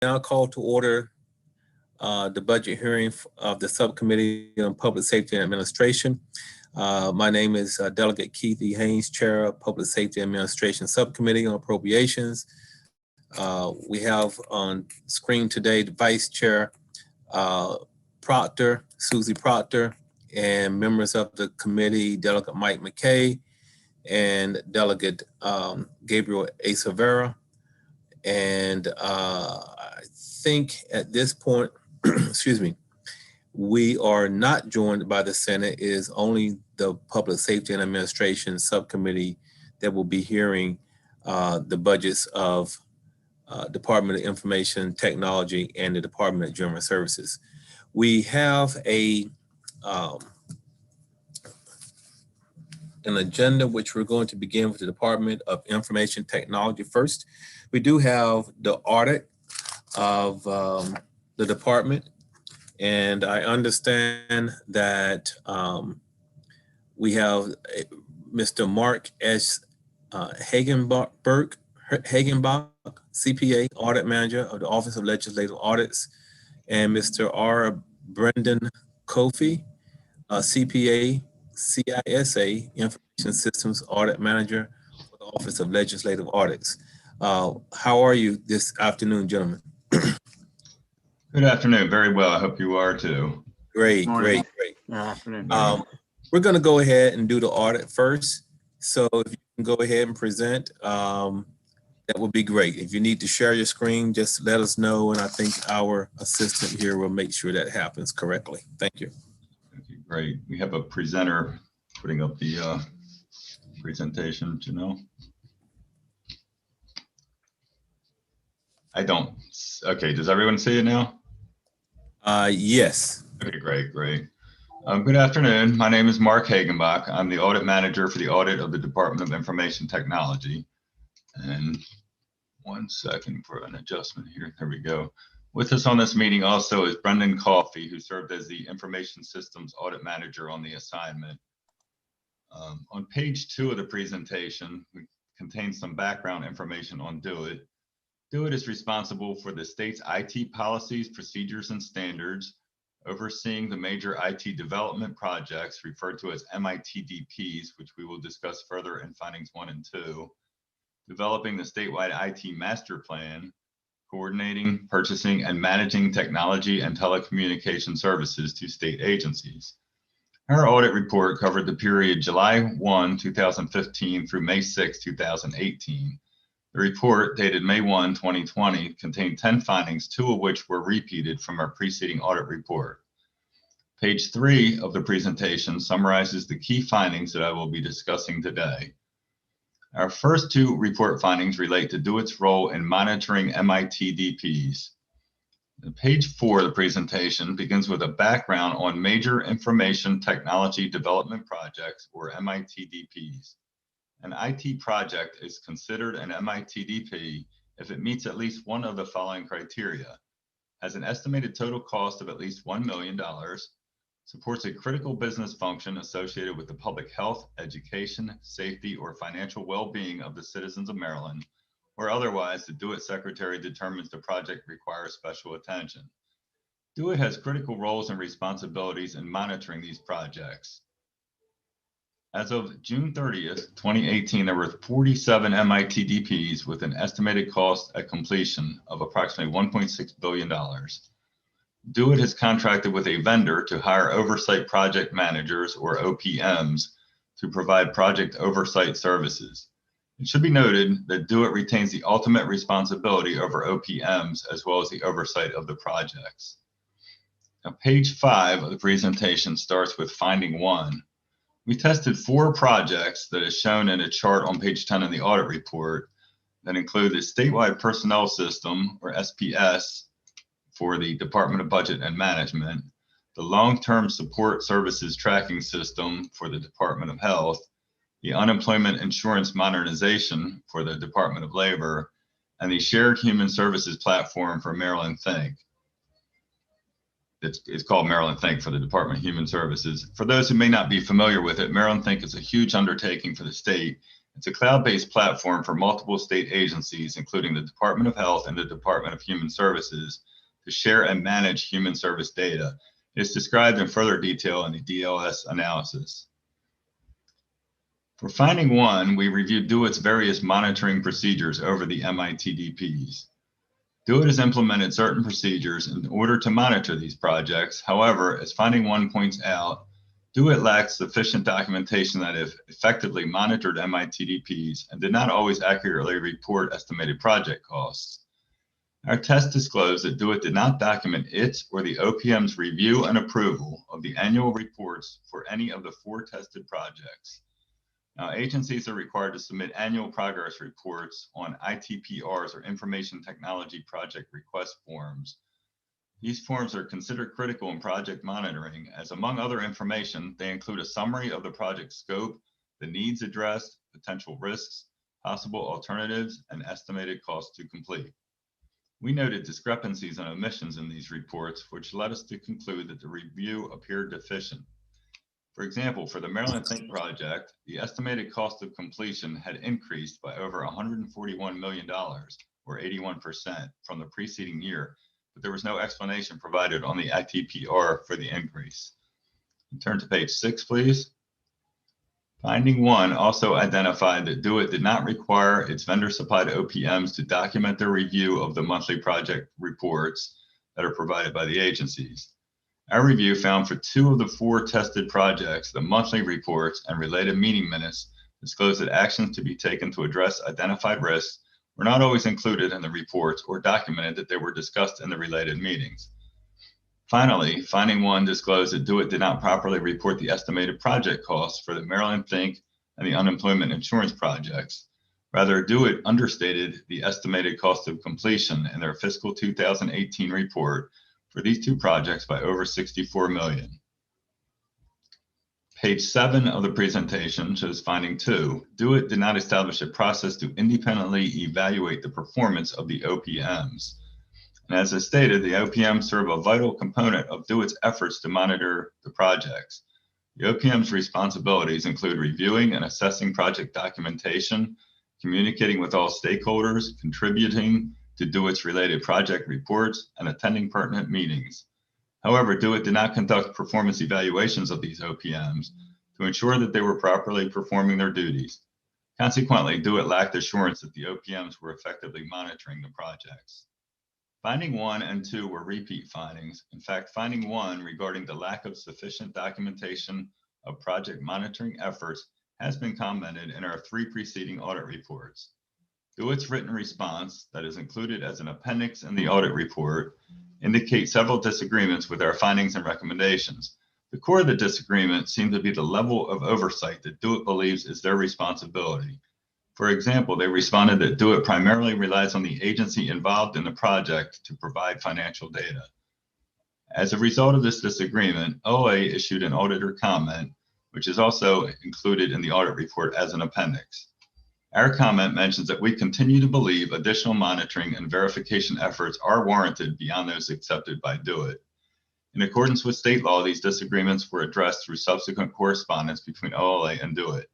now call to order the budget hearing of the Subcommittee on Public Safety and Administration. My name is Delegate Keith E. Haynes, Chair of Public Safety and Administration Subcommittee on Appropriations. We have on screen today the Vice Chair Proctor, Susie Proctor, and members of the committee, Delegate Mike McKay and Delegate Gabriel A. Severa. And I think at this point, excuse me, we are not joined by the Senate. It is only the Public Safety and Administration Subcommittee that will be hearing the budgets of Department of Information Technology and the Department of General Services. We have an agenda which we're going to begin with the Department of Information Technology first. We do have the audit of the department, and I understand that we have Mr. Mark S. Hagenbach, CPA, Audit Manager of the Office of Legislative Audits, and Mr. R. Brendan Kofi, CPA, CISA, Information Systems Audit Manager for the Office of Legislative Audits. How are you this afternoon, gentlemen? Good afternoon. Very well. I hope you are too. Great. Good afternoon. We're going to go ahead and do the audit first. So if you can go ahead and present, that would be great. If you need to share your screen, just let us know, and I think our assistant here will make sure that happens correctly. Thank you. Okay, great. We have a presenter putting up the presentation, Janelle. I don't. Okay, does everyone see it now? Yes. Okay, great. Good afternoon. My name is Mark Hagenbach. I'm the audit manager for the audit of the Department of Information Technology. And 1 second for an adjustment here. There we go. With us on this meeting also is Brendan Coffey, who served as the Information Systems Audit Manager on the assignment. On page 2 of the presentation, we contain some background information on DOIT. DOIT is responsible for the state's IT policies, procedures, and standards, overseeing the major IT development projects referred to as MITDPs, which we will discuss further in findings 1 and 2, developing the statewide IT master plan, coordinating, purchasing, and managing technology and telecommunication services to state agencies. Our audit report covered the period July 1, 2015 through May 6, 2018. The report, dated May 1, 2020, contained 10 findings, 2 of which were repeated from our preceding audit report. Page 3 of the presentation summarizes the key findings that I will be discussing today. Our first 2 report findings relate to DOIT's role in monitoring MITDPs. Page 4 of the presentation begins with a background on major information technology development projects, or MITDPs. An IT project is considered an MITDP if it meets at least one of the following criteria: has an estimated total cost of at least $1 million, supports a critical business function associated with the public health, education, safety, or financial well-being of the citizens of Maryland, or otherwise the DOIT Secretary determines the project requires special attention. DOIT has critical roles and responsibilities in monitoring these projects. As of June 30th, 2018, there were 47 MITDPs with an estimated cost at completion of approximately $1.6 billion. DOIT has contracted with a vendor to hire oversight project managers, or OPMs, to provide project oversight services. It should be noted that DOIT retains the ultimate responsibility over OPMs as well as the oversight of the projects. Now, page 5 of the presentation starts with finding 1. We tested 4 projects that is shown in a chart on page 10 of the audit report that include the statewide personnel system, or SPS, for the Department of Budget and Management, the long-term support services tracking system for the Department of Health, the unemployment insurance modernization for the Department of Labor, and the shared human services platform for Maryland Think. It's called Maryland Think for the Department of Human Services. For those who may not be familiar with it, Maryland Think is a huge undertaking for the state It's a cloud-based platform for multiple state agencies, including the Department of Health and the Department of Human Services, to share and manage human service data. It's described in further detail in the DLS analysis. For finding 1, we reviewed DOIT's various monitoring procedures over the MITDPs. DOIT has implemented certain procedures in order to monitor these projects. However, as finding 1 points out, DOIT lacks sufficient documentation that have effectively monitored MITDPs and did not always accurately report estimated project costs. Our test disclosed that DOIT did not document its or the OPM's review and approval of the annual reports for any of the 4 tested projects. Now, agencies are required to submit annual progress reports on ITPRs, or Information Technology Project Request Forms. These forms are considered critical in project monitoring, as among other information, they include a summary of the project scope, the needs addressed, potential risks, possible alternatives, and estimated costs to complete. We noted discrepancies and omissions in these reports, which led us to conclude that the review appeared deficient. For example, for the Maryland Think project, the estimated cost of completion had increased by over $141 million, or 81%, from the preceding year, but there was no explanation provided on the ITPR for the increase. Turn to page 6, please. Finding 1 also identified that DOIT did not require its vendor-supplied OPMs to document their review of the monthly project reports that are provided by the agencies. Our review found for 2 of the 4 tested projects, the monthly reports and related meeting minutes disclosed that actions to be taken to address identified risks were not always included in the reports or documented that they were discussed in the related meetings. Finally, finding 1 disclosed that DOIT did not properly report the estimated project costs for the Maryland Think and the unemployment insurance projects. Rather, DOIT understated the estimated cost of completion in their fiscal 2018 report for these 2 projects by over $64 million. Page 7 of the presentation shows finding 2. DOIT did not establish a process to independently evaluate the performance of the OPMs. And as I stated, the OPMs serve a vital component of DOIT's efforts to monitor the projects. The OPM's responsibilities include reviewing and assessing project documentation, communicating with all stakeholders, contributing to DOIT's related project reports, and attending pertinent meetings. However, DOIT did not conduct performance evaluations of these OPMs to ensure that they were properly performing their duties. Consequently, DOIT lacked assurance that the OPMs were effectively monitoring the projects. Finding 1 and 2 were repeat findings. In fact, finding 1 regarding the lack of sufficient documentation of project monitoring efforts has been commented in our 3 preceding audit reports. DOIT's written response, that is included as an appendix in the audit report, indicates several disagreements with our findings and recommendations. The core of the disagreement seemed to be the level of oversight that DOIT believes is their responsibility. For example, they responded that DOIT primarily relies on the agency involved in the project to provide financial data. As a result of this disagreement, OLA issued an auditor comment, which is also included in the audit report as an appendix. Our comment mentions that we continue to believe additional monitoring and verification efforts are warranted beyond those accepted by DOIT. In accordance with state law, these disagreements were addressed through subsequent correspondence between OLA and DOIT.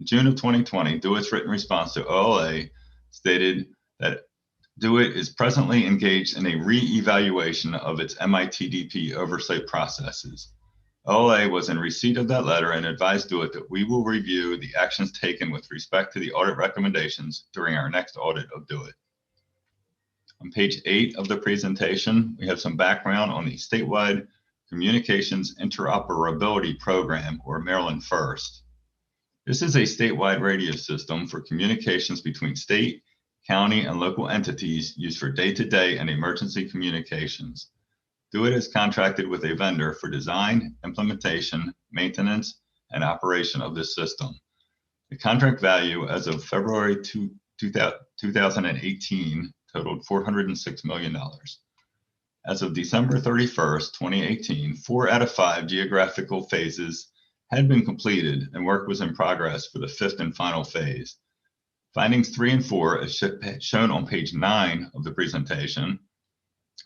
In June of 2020, DOIT's written response to OLA stated that DOIT is presently engaged in a re-evaluation of its MITDP oversight processes. OLA was in receipt of that letter and advised DOIT that we will review the actions taken with respect to the audit recommendations during our next audit of DOIT. On page 8 of the presentation, we have some background on the statewide Communications Interoperability Program, or Maryland First. This is a statewide radio system for communications between state, county, and local entities used for day-to-day and emergency communications. DOIT is contracted with a vendor for design, implementation, maintenance, and operation of this system. The contract value as of February 2018 totaled $406 million. As of December 31st, 2018, 4 out of 5 geographical phases had been completed and work was in progress for the 5th and final phase. Findings 3 and 4, as shown on page 9 of the presentation,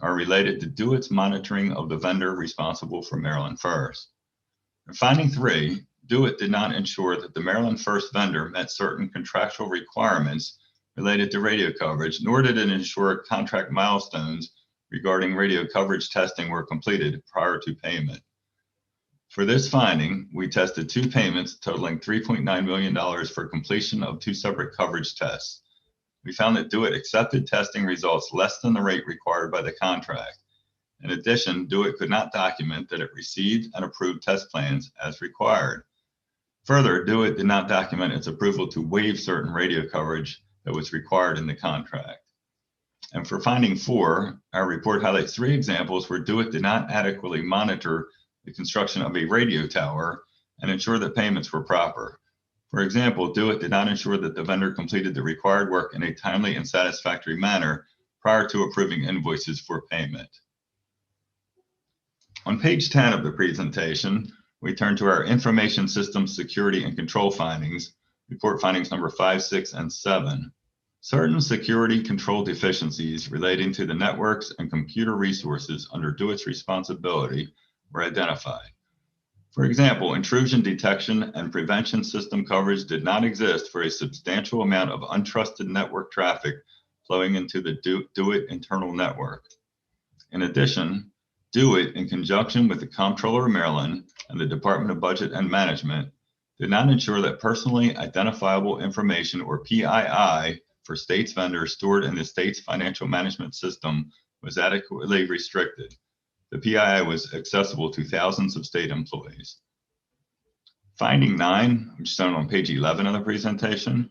are related to DOIT's monitoring of the vendor responsible for Maryland First. In finding 3, DoIT did not ensure that the Maryland First vendor met certain contractual requirements related to radio coverage, nor did it ensure contract milestones regarding radio coverage testing were completed prior to payment. For this finding, we tested 2 payments totaling $3.9 million for completion of 2 separate coverage tests. We found that DoIT accepted testing results less than the rate required by the contract. In addition, DoIT could not document that it received and approved test plans as required. Further, DoIT did not document its approval to waive certain radio coverage that was required in the contract. And for finding 4, our report highlights 3 examples where DoIT did not adequately monitor the construction of a radio tower and ensure that payments were proper. For example, DoIT did not ensure that the vendor completed the required work in a timely and satisfactory manner prior to approving invoices for payment. On page 10 of the presentation, we turn to our Information Systems Security and Control findings, report findings number 5, 6, and 7. Certain security control deficiencies relating to the networks and computer resources under DoIT's responsibility were identified. For example, intrusion detection and prevention system coverage did not exist for a substantial amount of untrusted network traffic flowing into the DoIT internal network. In addition, DoIT, in conjunction with the Comptroller of Maryland and the Department of Budget and Management, did not ensure that personally identifiable information, or PII, for state's vendors stored in the state's financial management system was adequately restricted. The PII was accessible to thousands of state employees. Finding 9, which is shown on page 11 of the presentation,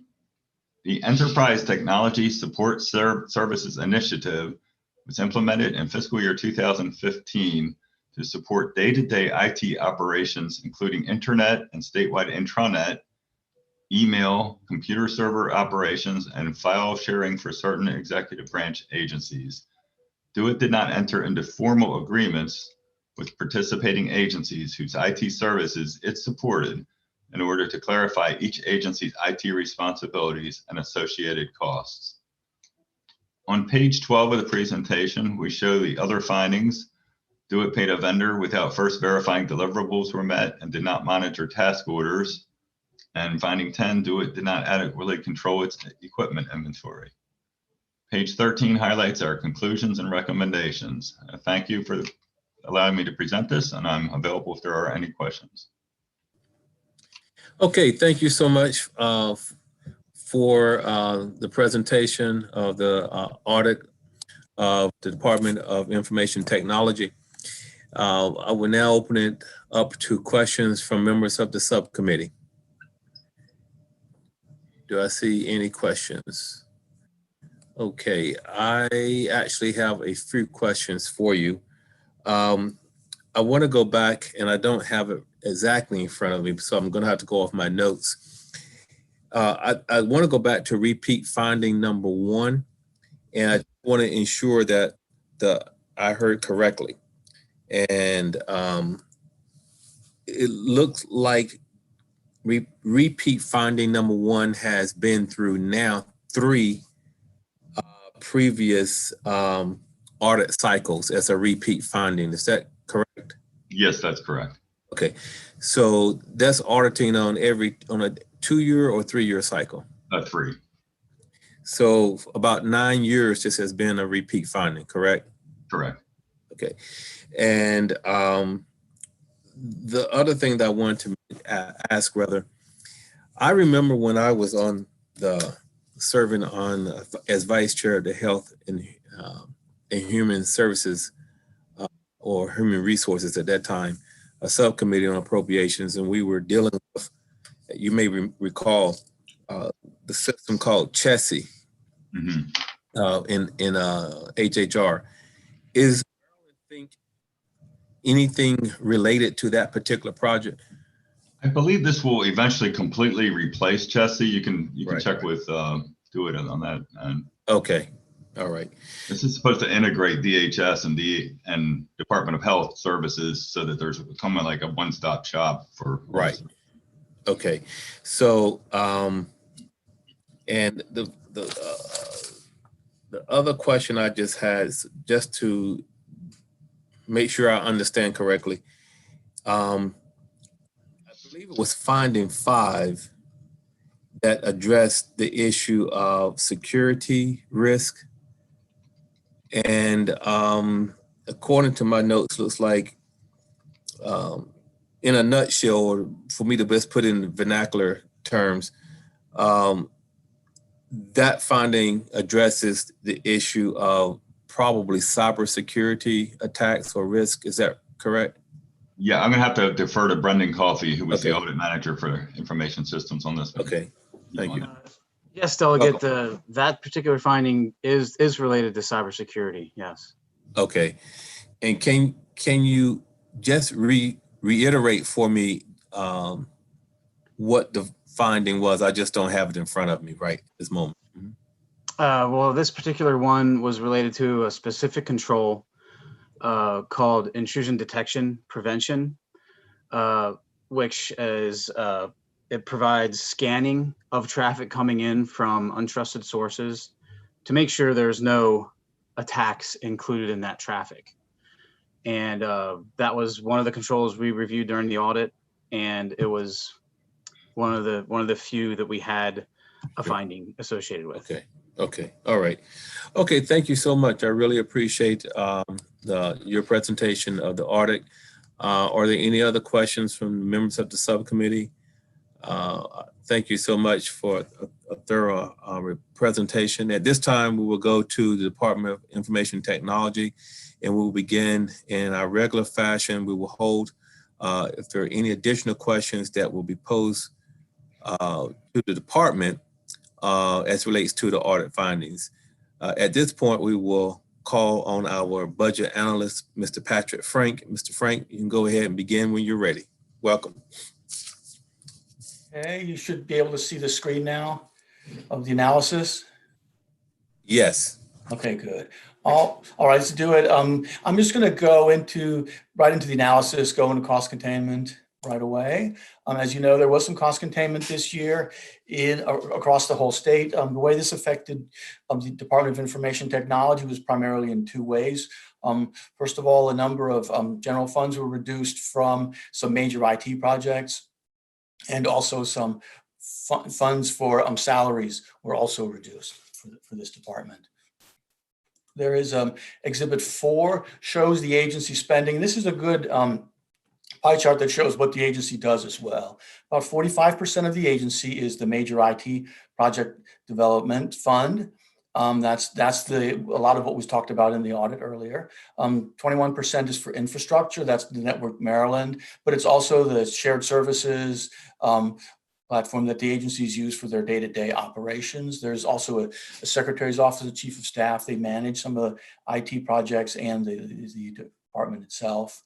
the Enterprise Technology Support Services Initiative was implemented in fiscal year 2015 to support day-to-day IT operations, including internet and statewide intranet, email, computer server operations, and file sharing for certain executive branch agencies. DoIT did not enter into formal agreements with participating agencies whose IT services it supported in order to clarify each agency's IT responsibilities and associated costs. On page 12 of the presentation, we show the other findings. DoIT paid a vendor without first verifying deliverables were met and did not monitor task orders. And finding 10, DoIT did not adequately control its equipment inventory. Page 13 highlights our conclusions and recommendations. Thank you for allowing me to present this, and I'm available if there are any questions. Okay, thank you so much for the presentation of the audit of the Department of Information Technology. I will now open it up to questions from members of the subcommittee. Do I see any questions? Okay, I actually have a few questions for you. I want to go back, and I don't have it exactly in front of me, so I'm going to have to go off my notes. I want to go back to repeat finding number 1, and I want to ensure that I heard correctly. And it looks like repeat finding number 1 has been through now 3 previous audit cycles as a repeat finding. Is that correct? Yes, that's correct. Okay, so that's auditing on a 2-year or 3-year cycle? 3. So about 9 years this has been a repeat finding, correct? Correct. Okay, and the other thing that I wanted to ask, rather, I remember when I was on serving on as vice chair of the Health and Human Services or Human Resources at that time, a subcommittee on appropriations, and we were dealing with, you may recall, the system called CHESI in HHR. Is Maryland think anything related to that particular project? I believe this will eventually completely replace CHESI. You can Right. check with DoIT on that. And okay, all right. this is supposed to integrate DHS and Department of Health services so that there's becoming like a one-stop shop for right. Okay, so and the other question I just had is just to make sure I understand correctly. I believe believe it was finding 5 that addressed the issue of security risk. And according to my notes, looks like in a nutshell, or for me to best put in vernacular terms, that finding addresses the issue of probably cybersecurity attacks or risk. Is that correct? Yeah, I'm gonna have to defer to Brendan Coffey, who was the Okay. audit manager for information systems on this one. Okay, thank you. Yes, Delegate, that particular finding is related to cybersecurity, yes. Okay, and can you just reiterate for me what the finding was? I just don't have it in front of me right this moment. Well, this particular one was related to a specific control called intrusion detection prevention, which is it provides scanning of traffic coming in from untrusted sources to make sure there's no attacks included in that traffic. And that was one of the controls we reviewed during the audit, and it was one of the few that we had a finding associated with. Okay, all right. Okay, thank you so much. I really appreciate your presentation of the audit. Are there any other questions from members of the subcommittee? Thank you so much for a thorough presentation. At this time, we will go to the Department of Information Technology, and we will begin in our regular fashion. We will hold, if there are any additional questions that will be posed to the department as relates to the audit findings. At this point, we will call on our budget analyst, Mr. Patrick Frank. Mr. Frank, you can go ahead and begin when you're ready. Welcome. Okay, you should be able to see the screen now of the analysis. Yes. Okay, good. All right, let's do it. I'm just going to go right into the analysis, go into cost containment right away. As you know, there was some cost containment this year across the whole state. The way this affected the Department of Information Technology was primarily in 2 ways. First of all, a number of general funds were reduced from some major IT projects, and also some funds for salaries were also reduced for this department. There is Exhibit 4 shows the agency spending. This is a good pie chart that shows what the agency does as well. About 45% of the agency is the major IT project development fund. That's a lot of what was talked about in the audit earlier. 21% is for infrastructure. That's the Network Maryland, but it's also the shared services platform that the agencies use for their day-to-day operations. There's also a secretary's office, a chief of staff. They manage some of the IT projects and the department itself.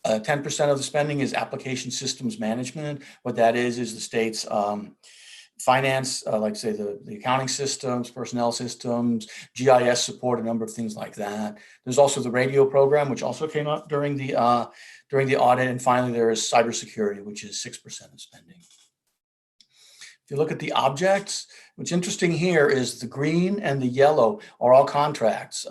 10% of the spending is application systems management. What that is the state's finance, like say the accounting systems, personnel systems, GIS support, a number of things like that. There's also the radio program, which also came up during the audit. And finally, there is cybersecurity, which is 6% of spending. If you look at the objects, what's interesting here is the green and the yellow are all contracts.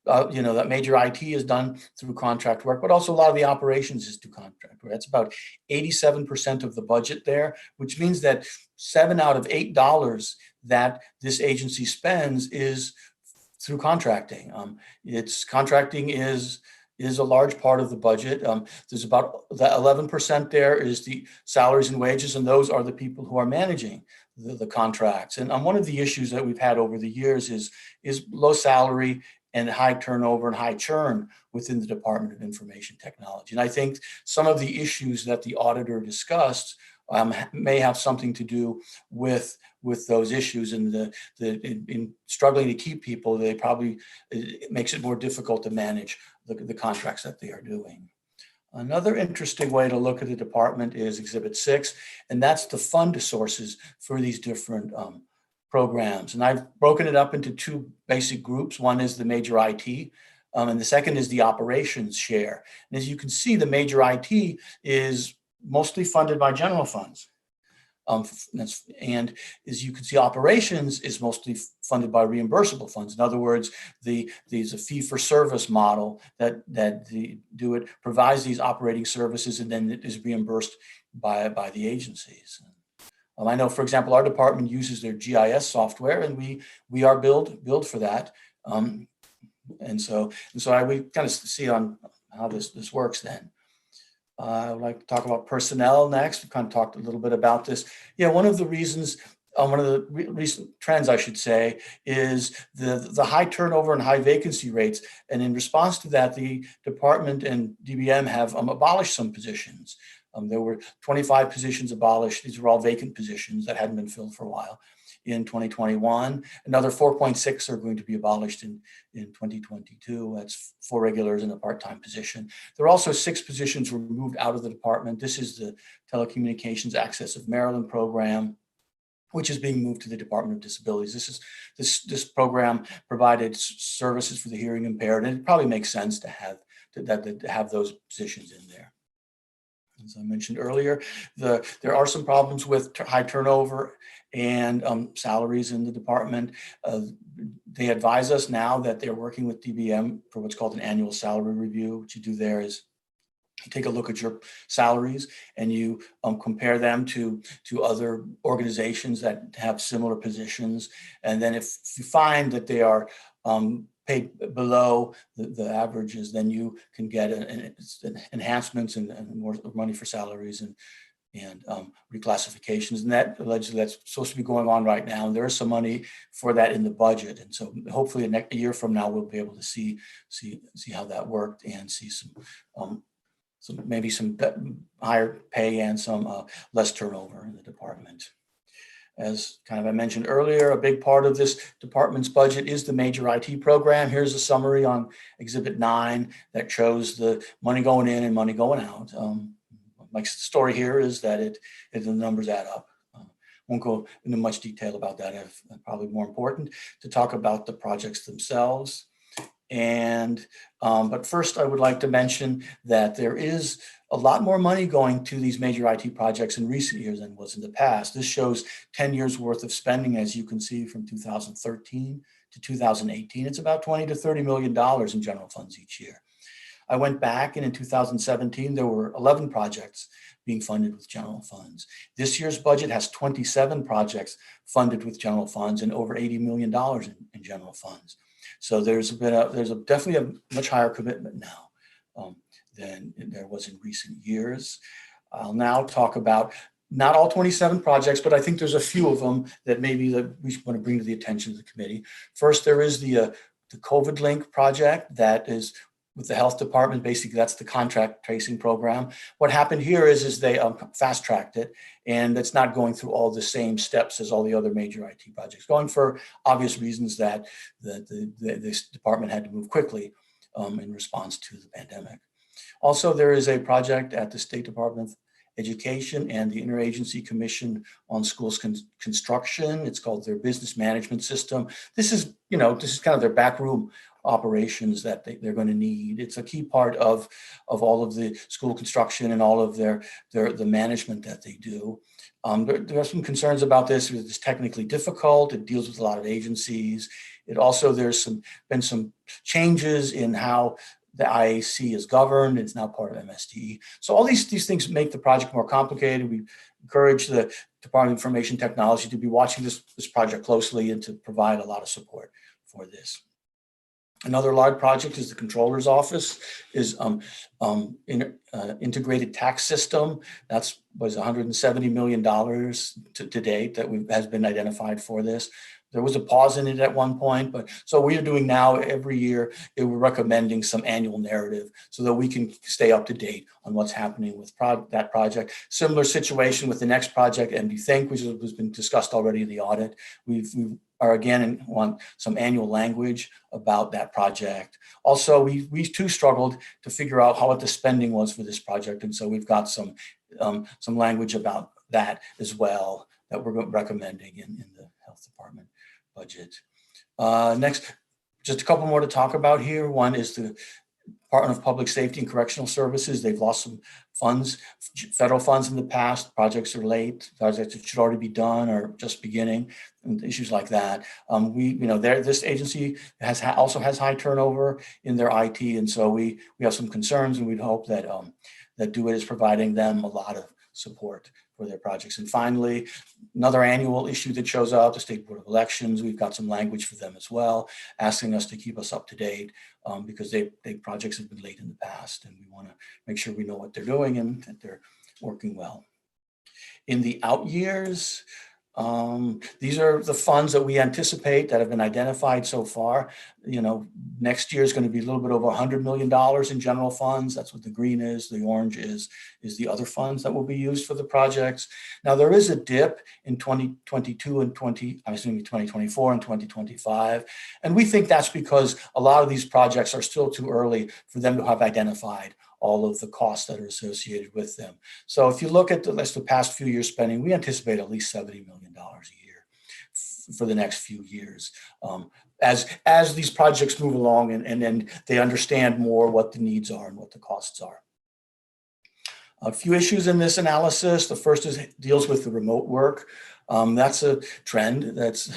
That major IT is done through contract work, but also a lot of the operations is through contract work. That's about 87% of the budget there, which means that $7 out of $8 that this agency spends is through contracting. Contracting is a large part of the budget. There's about the 11% there is the salaries and wages, and those are the people who are managing the contracts. And one of the issues that we've had over the years is low salary and high turnover and high churn within the Department of Information Technology. And I think some of the issues that the auditor discussed may have something to do with those issues, and in struggling to keep people, it makes it more difficult to manage the contracts that they are doing. Another interesting way to look at the department is Exhibit 6, and that's the fund sources for these different programs. And I've broken it up into 2 basic groups. One is the major IT, and the second is the operations share. And as you can see, the major IT is mostly funded by general funds. And as you can see, operations is mostly funded by reimbursable funds. In other words, there's a fee-for-service model that provides these operating services, and then it is reimbursed by the agencies. I know, for example, our department uses their GIS software, and we are billed for that. And so we kind of see on how this works then. I would like to talk about personnel next. We kind of talked a little bit about this. Yeah, one of the reasons, one of the recent trends, I should say, is the high turnover and high vacancy rates. And in response to that, the department and DBM have abolished some positions. There were 25 positions abolished. These were all vacant positions that hadn't been filled for a while in 2021. Another 4.6 are going to be abolished in 2022. That's 4 regulars and a part-time position. There are also 6 positions were moved out of the department. This is the Telecommunications Access of Maryland program, which is being moved to the Department of Disabilities. This program provided services for the hearing impaired, and it probably makes sense to have those positions in there. As I mentioned earlier, there are some problems with high turnover and salaries in the department. They advise us now that they're working with DBM for what's called an annual salary review. What you do there is you take a look at your salaries and you compare them to other organizations that have similar positions. And then if you find that they are paid below the averages, then you can get enhancements and more money for salaries and reclassifications. And that allegedly that's supposed to be going on right now. And there is some money for that in the budget. And so hopefully a year from now, we'll be able to see how that worked and see maybe some higher pay and some less turnover in the department. As kind of I mentioned earlier, a big part of this department's budget is the major IT program. Here's a summary on Exhibit 9 that shows the money going in and money going out. My story here is that the numbers add up. Won't go into much detail about that. It's probably more important to talk about the projects themselves. And but first, I would like to mention that there is a lot more money going to these major IT projects in recent years than was in the past. This shows 10 years worth of spending, as you can see, from 2013 to 2018. It's about $20 to $30 million in general funds each year. I went back, and in 2017, there were 11 projects being funded with general funds. This year's budget has 27 projects funded with general funds and over $80 million in general funds. So there's definitely a much higher commitment now than there was in recent years. I'll now talk about not all 27 projects, but I think there's a few of them that maybe we want to bring to the attention of the committee. First, there is the COVID link project that is with the health department. Basically, that's the contract tracing program. What happened here is they fast tracked it, and it's not going through all the same steps as all the other major IT projects, going for obvious reasons that this department had to move quickly in response to the pandemic. Also, there is a project at the State Department of Education and the Interagency Commission on Schools Construction. It's called their business management system. This is kind of their backroom operations that they're going to need. It's a key part of all of the school construction and all of the management that they do. There are some concerns about this. It's technically difficult. It deals with a lot of agencies. It also, been some changes in how the IAC is governed. It's now part of MSDE. So all these things make the project more complicated. We encourage the Department of Information Technology to be watching this project closely and to provide a lot of support for this. Another large project is the Controller's Office, is integrated tax system. That was $170 million to date that has been identified for this. There was a pause in it at one point, but so we are doing now every year, we're recommending some annual narrative so that we can stay up to date on what's happening with that project. Similar situation with the next project, MD Think, which has been discussed already in the audit. We are again want some annual language about that project. Also, we too struggled to figure out what the spending was for this project, and so we've got some language about that as well that we're recommending in the health department budget. Next, just a couple more to talk about here. One is the Department of Public Safety and Correctional Services. They've lost some funds, federal funds in the past. Projects are late. Projects that should already be done or just beginning, and issues like that. This agency also has high turnover in their IT, and so we have some concerns, and we'd hope that that DoIT is providing them a lot of support for their projects. And finally, another annual issue that shows up, the State Board of Elections. We've got some language for them as well, asking us to keep us up to date because they projects have been late in the past, and we want to make sure we know what they're doing and that they're working well. In the out years, these are the funds that we anticipate that have been identified so far. You know, next year is going to be a little bit over $100 million in general funds. That's what the green is. The orange is the other funds that will be used for the projects. Now, there is a dip in 2022 and 2024 and 2025. And we think that's because a lot of these projects are still too early for them to have identified all of the costs that are associated with them. So if you look at the past few years spending, we anticipate at least $70 million a year for the next few years. As these projects move along and then they understand more what the needs are and what the costs are. A few issues in this analysis. The first deals with the remote work. That's a trend that's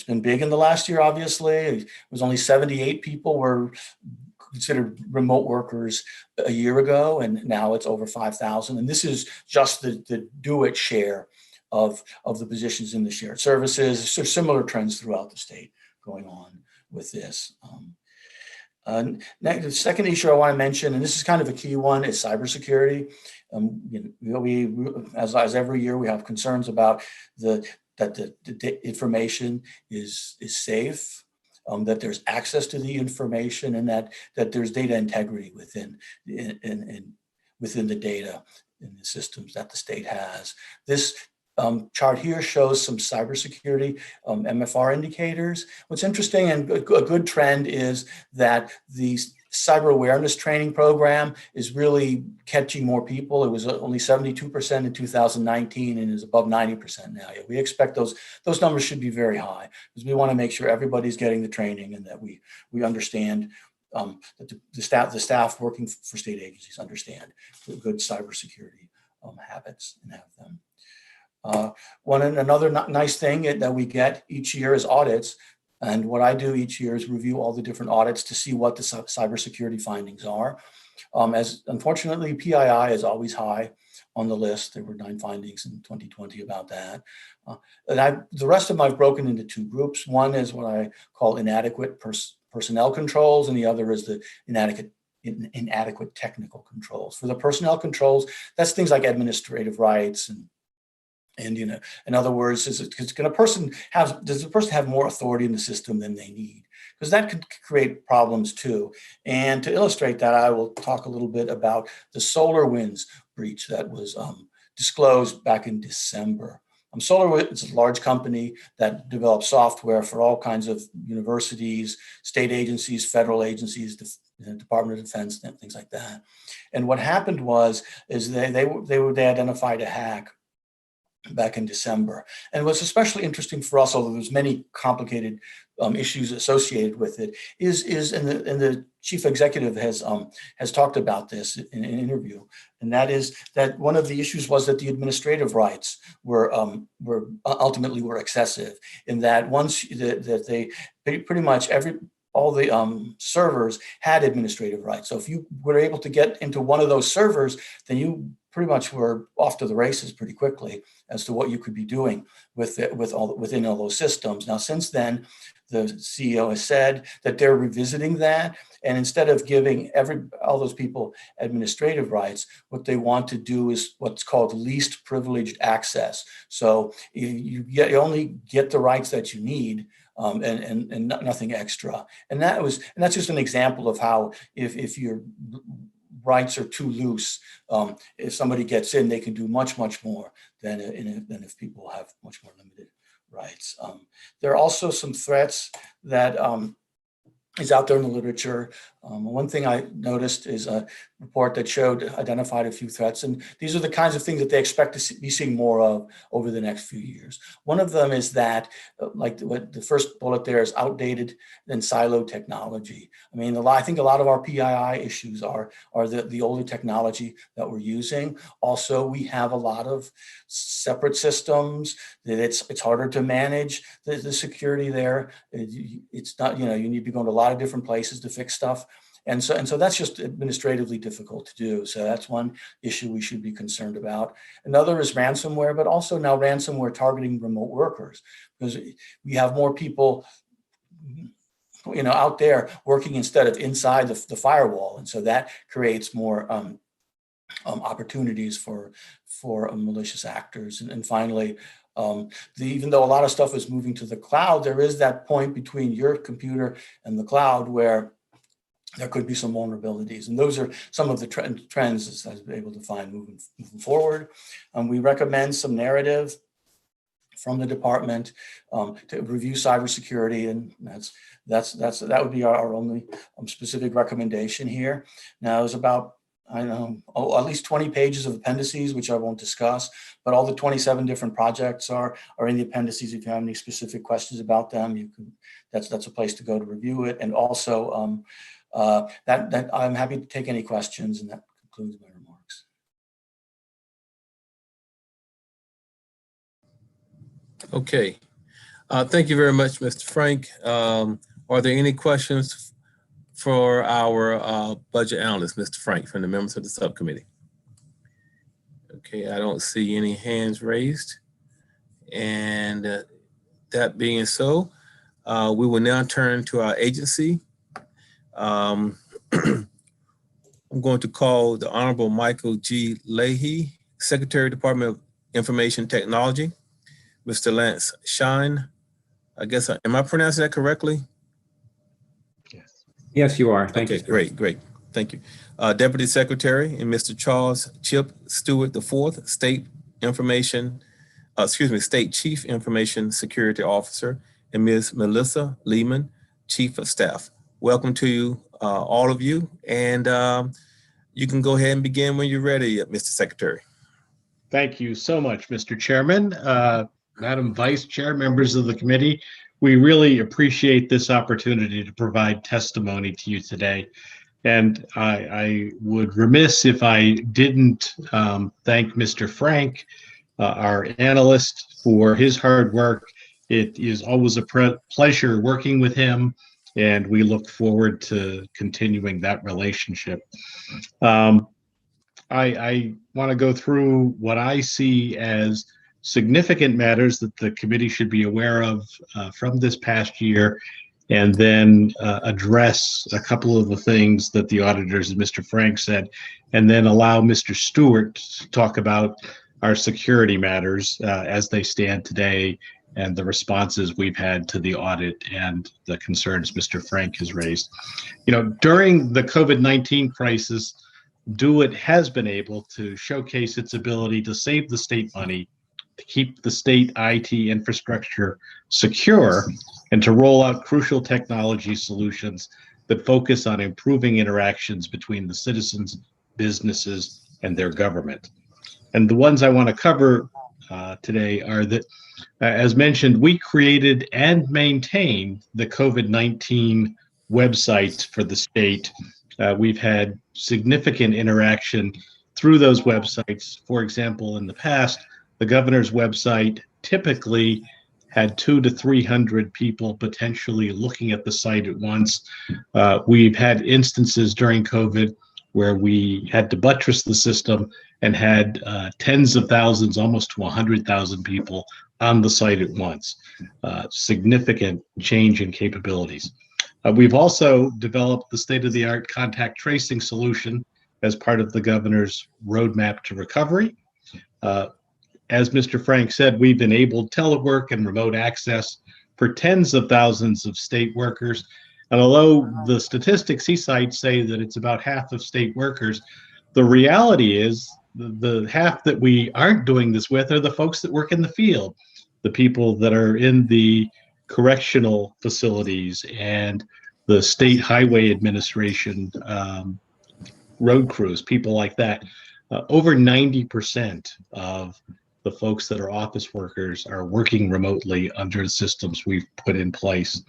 been big in the last year, obviously. It was only 78 people were considered remote workers a year ago, and now it's over 5,000. And this is just the do-it share of the positions in the shared services. There's similar trends throughout the state going on with this. The second issue I want to mention, and this is kind of a key one, is cybersecurity. As every year, we have concerns about that the information is safe, that there's access to the information, and that there's data integrity within the data in the systems that the state has. This chart here shows some cybersecurity MFR indicators. What's interesting and a good trend is that the cyber awareness training program is really catching more people. It was only 72% in 2019 and is above 90% now. We expect those numbers should be very high because we want to make sure everybody's getting the training and that we understand that the staff working for state agencies understand the good cybersecurity habits and have them. Another nice thing that we get each year is audits. And what I do each year is review all the different audits to see what the cybersecurity findings are. As unfortunately, PII is always high on the list. There were 9 findings in 2020 about that. The rest of them I've broken into 2 groups. One is what I call inadequate personnel controls, and the other is the inadequate technical controls. For the personnel controls, that's things like administrative rights and in other words, does the person have more authority in the system than they need? Because that could create problems too. And to illustrate that, I will talk a little bit about the SolarWinds breach that was disclosed back in December. SolarWinds is a large company that develops software for all kinds of universities, state agencies, federal agencies, the Department of Defense, and things like that. And what happened is they identified a hack back in December. And what's especially interesting for us, although there's many complicated issues associated with it, is the chief executive has talked about this in an interview, and that is that one of the issues was that the administrative rights were ultimately excessive, in that once that they pretty much all the servers had administrative rights. So if you were able to get into one of those servers, then you pretty much were off to the races pretty quickly as to what you could be doing within all those systems. Now, since then, the CEO has said that they're revisiting that, and instead of giving all those people administrative rights, what they want to do is what's called least privileged access. So you only get the rights that you need, and nothing extra. And that's just an example of how if your rights are too loose, if somebody gets in, they can do much more than if people have much more limited rights. There are also some threats that is out there in the literature. One thing I noticed is a report that identified a few threats, and these are the kinds of things that they expect to be seeing more of over the next few years. One of them is that, like what the first bullet there is, outdated and siloed technology. I mean, I think a lot of our PII issues are the older technology that we're using. Also, we have a lot of separate systems that it's harder to manage the security there. It's not, you need to go to a lot of different places to fix stuff. And so that's just administratively difficult to do. So that's one issue we should be concerned about. Another is ransomware, but also now ransomware targeting remote workers, because we have more people, out there working instead of inside the firewall. And so that creates more opportunities for malicious actors. And finally, even though a lot of stuff is moving to the cloud, there is that point between your computer and the cloud where there could be some vulnerabilities. And those are some of the trends that I've been able to find moving forward. We recommend some narrative from the department to review cybersecurity, and that would be our only specific recommendation here. Now, there's about at least 20 pages of appendices, which I won't discuss, but all the 27 different projects are in the appendices. If you have any specific questions about them, you can. That's a place to go to review it. And also, that I'm happy to take any questions, and that concludes my remarks. Okay. Thank you very much, Mr. Frank. Are there any questions for our budget analyst, Mr. Frank, from the members of the subcommittee? Okay, I don't see any hands raised. And that being so, we will now turn to our agency. I'm going to call the Honorable Michael G. Leahy, Secretary, Department of Information Technology. Mr. Lance Shine, I guess, am I pronouncing that correctly? Yes, you are. Thank you. Okay, great. Thank you. Deputy Secretary, and Mr. Charles Chip Stewart IV, State Chief Information Security Officer, and Ms. Melissa Lehman, Chief of Staff. Welcome to you, all of you, and you can go ahead and begin when you're ready, Mr. Secretary. Thank you so much, Mr. Chairman. Madam Vice Chair, members of the committee, we really appreciate this opportunity to provide testimony to you today. And I would remiss if I didn't thank Mr. Frank, our analyst, for his hard work. It is always a pleasure working with him, and we look forward to continuing that relationship. I want to go through what I see as significant matters that the committee should be aware of from this past year, and then address a couple of the things that the auditors and Mr. Frank said, and then allow Mr. Stewart to talk about our security matters as they stand today and the responses we've had to the audit and the concerns Mr. Frank has raised. During the COVID-19 crisis, DoIT has been able to showcase its ability to save the state money, to keep the state IT infrastructure secure, and to roll out crucial technology solutions that focus on improving interactions between the citizens, businesses, and their government. And the ones I want to cover today are that, as mentioned, we created and maintain the COVID-19 websites for the state. We've had significant interaction through those websites. For example, in the past, the governor's website typically had 200 to 300 people potentially looking at the site at once. We've had instances during COVID where we had to buttress the system and had tens of thousands, almost to 100,000 people on the site at once. Significant change in capabilities. We've also developed the state-of-the-art contact tracing solution as part of the governor's roadmap to recovery. As Mr. Frank said, we've enabled telework and remote access for tens of thousands of state workers. And although the statistics he cites say that it's about half of state workers, the reality is the half that we aren't doing this with are the folks that work in the field, the people that are in the correctional facilities and the state highway administration, road crews, people like that. Over 90% of the folks that are office workers are working remotely under the systems we've put in place.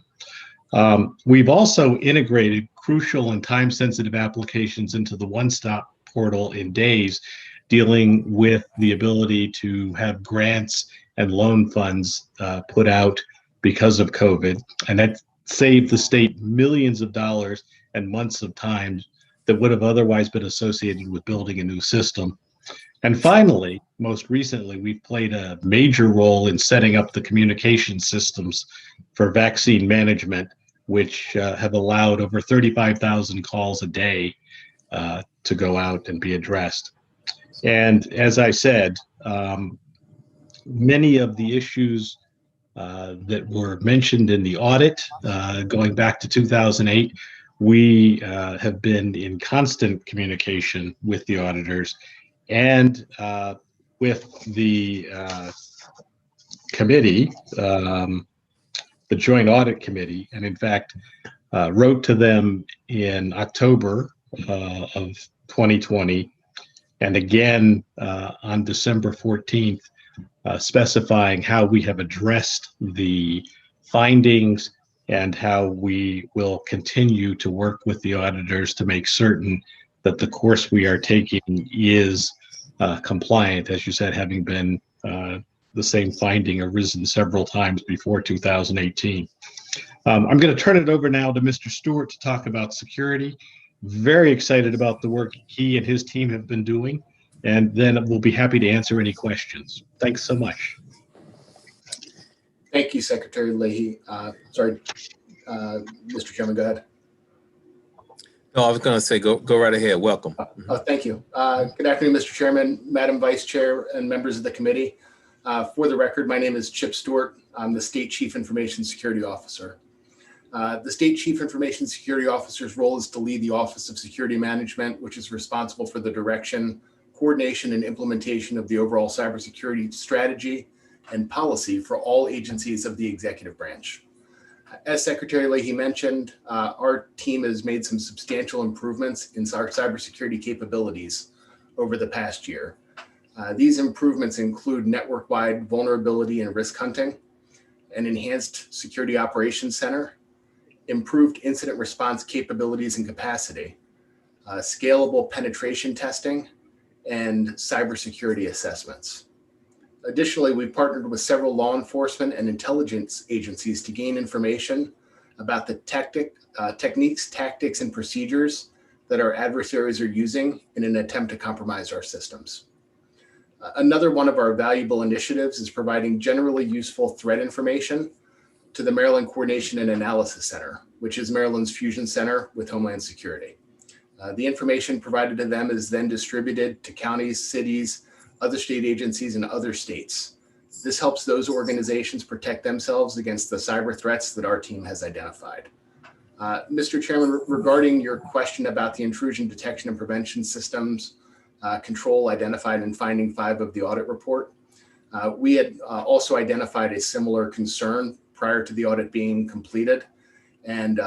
We've also integrated crucial and time-sensitive applications into the one-stop portal in days, dealing with the ability to have grants and loan funds put out because of COVID. And that saved the state millions of dollars and months of time that would have otherwise been associated with building a new system. And finally, most recently, we've played a major role in setting up the communication systems for vaccine management, which have allowed over 35,000 calls a day to go out and be addressed. And as I said, many of the issues that were mentioned in the audit going back to 2008, we have been in constant communication with the auditors and with the committee, the Joint Audit Committee, and in fact, wrote to them in October of 2020, and again on December 14th, specifying how we have addressed the findings and how we will continue to work with the auditors to make certain that the course we are taking is compliant, as you said, having been the same finding arisen several times before 2018. I'm going to turn it over now to Mr. Stewart to talk about security. Very excited about the work he and his team have been doing, and then we'll be happy to answer any questions. Thanks so much. Thank you, Secretary Leahy. Mr. Chairman, go ahead. No, I was going to say, go right ahead. Welcome. Thank you. Good afternoon, Mr. Chairman, Madam Vice Chair, and members of the committee. For the record, my name is Chip Stewart. I'm the State Chief Information Security Officer. The State Chief Information Security Officer's role is to lead the Office of Security Management, which is responsible for the direction, coordination, and implementation of the overall cybersecurity strategy and policy for all agencies of the executive branch. As Secretary Leahy mentioned, our team has made some substantial improvements in our cybersecurity capabilities over the past year. These improvements include network-wide vulnerability and risk hunting, an enhanced security operations center, improved incident response capabilities and capacity, scalable penetration testing, and cybersecurity assessments. Additionally, we've partnered with several law enforcement and intelligence agencies to gain information about the techniques, tactics, and procedures that our adversaries are using in an attempt to compromise our systems. Another one of our valuable initiatives is providing generally useful threat information to the Maryland Coordination and Analysis Center, which is Maryland's fusion center with Homeland Security. The information provided to them is then distributed to counties, cities, other state agencies, and other states. This helps those organizations protect themselves against the cyber threats that our team has identified. Mr. Chairman, regarding your question about the intrusion detection and prevention systems control identified in finding 5 of the audit report, we had also identified a similar concern prior to the audit being completed and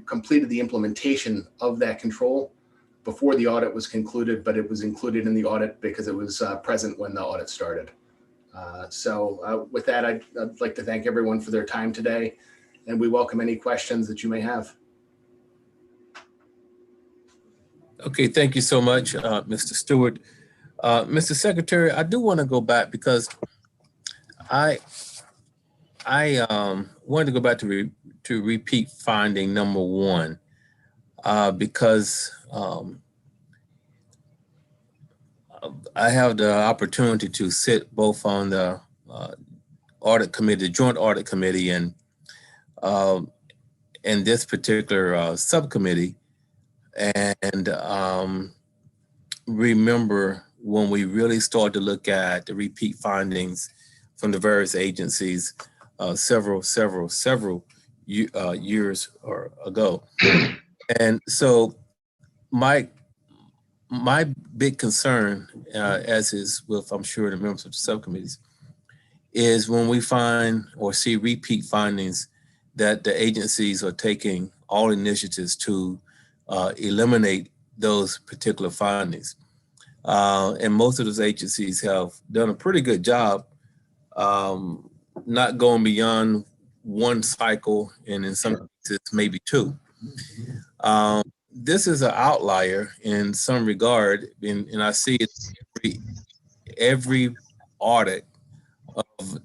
completed the implementation of that control before the audit was concluded, but it was included in the audit because it was present when the audit started. With that, I'd like to thank everyone for their time today, and we welcome any questions that you may have. Okay, thank you so much, Mr. Stewart. Mr. Secretary, I do want to go back because I wanted to go back to repeat finding number 1 because I have the opportunity to sit both on the audit committee, the Joint Audit Committee, and this particular subcommittee, and remember when we really started to look at the repeat findings from the various agencies several years ago. And so my big concern, as is with, I'm sure, the members of the subcommittees, is when we find or see repeat findings that the agencies are taking all initiatives to eliminate those particular findings. And most of those agencies have done a pretty good job not going beyond 1 cycle, and in some cases, maybe 2. This is an outlier in some regard, and I see it every audit of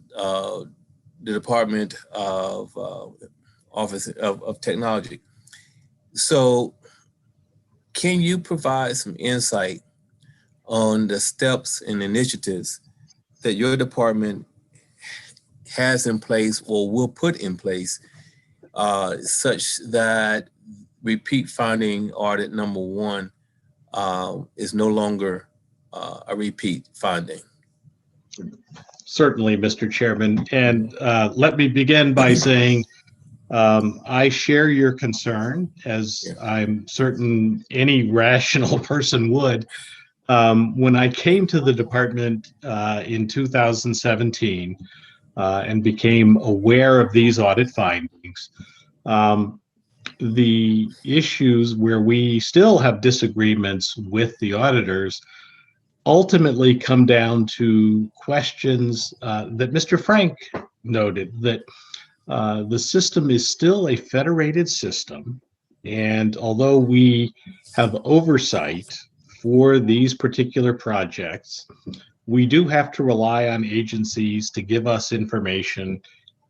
the Department of Office of Technology. So can you provide some insight on the steps and initiatives that your department has in place or will put in place such that repeat finding audit number 1 is no longer a repeat finding? Certainly, Mr. Chairman. And let me begin by saying I share your concern, as I'm certain any rational person would. When I came to the department in 2017 and became aware of these audit findings, the issues where we still have disagreements with the auditors ultimately come down to questions that Mr. Frank noted, that the system is still a federated system. And although we have oversight for these particular projects, we do have to rely on agencies to give us information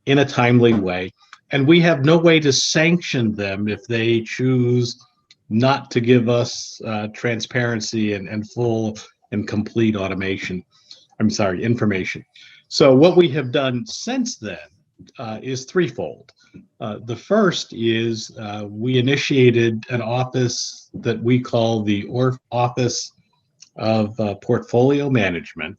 in a timely way. And we have no way to sanction them if they choose not to give us transparency and full and complete information. So what we have done since then is threefold. The first is we initiated an office that we call the Office of Portfolio Management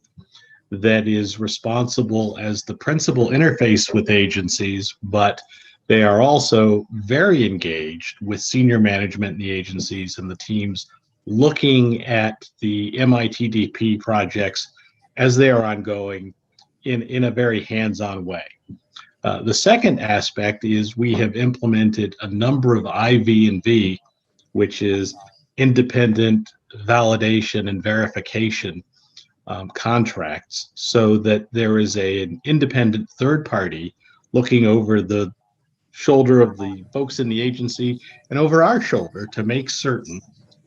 that is responsible as the principal interface with agencies, but they are also very engaged with senior management in the agencies and the teams looking at the MITDP projects as they are ongoing in a very hands-on way. The second aspect is we have implemented a number of IV&V, which is independent validation and verification contracts, so that there is an independent third party looking over the shoulder of the folks in the agency and over our shoulder to make certain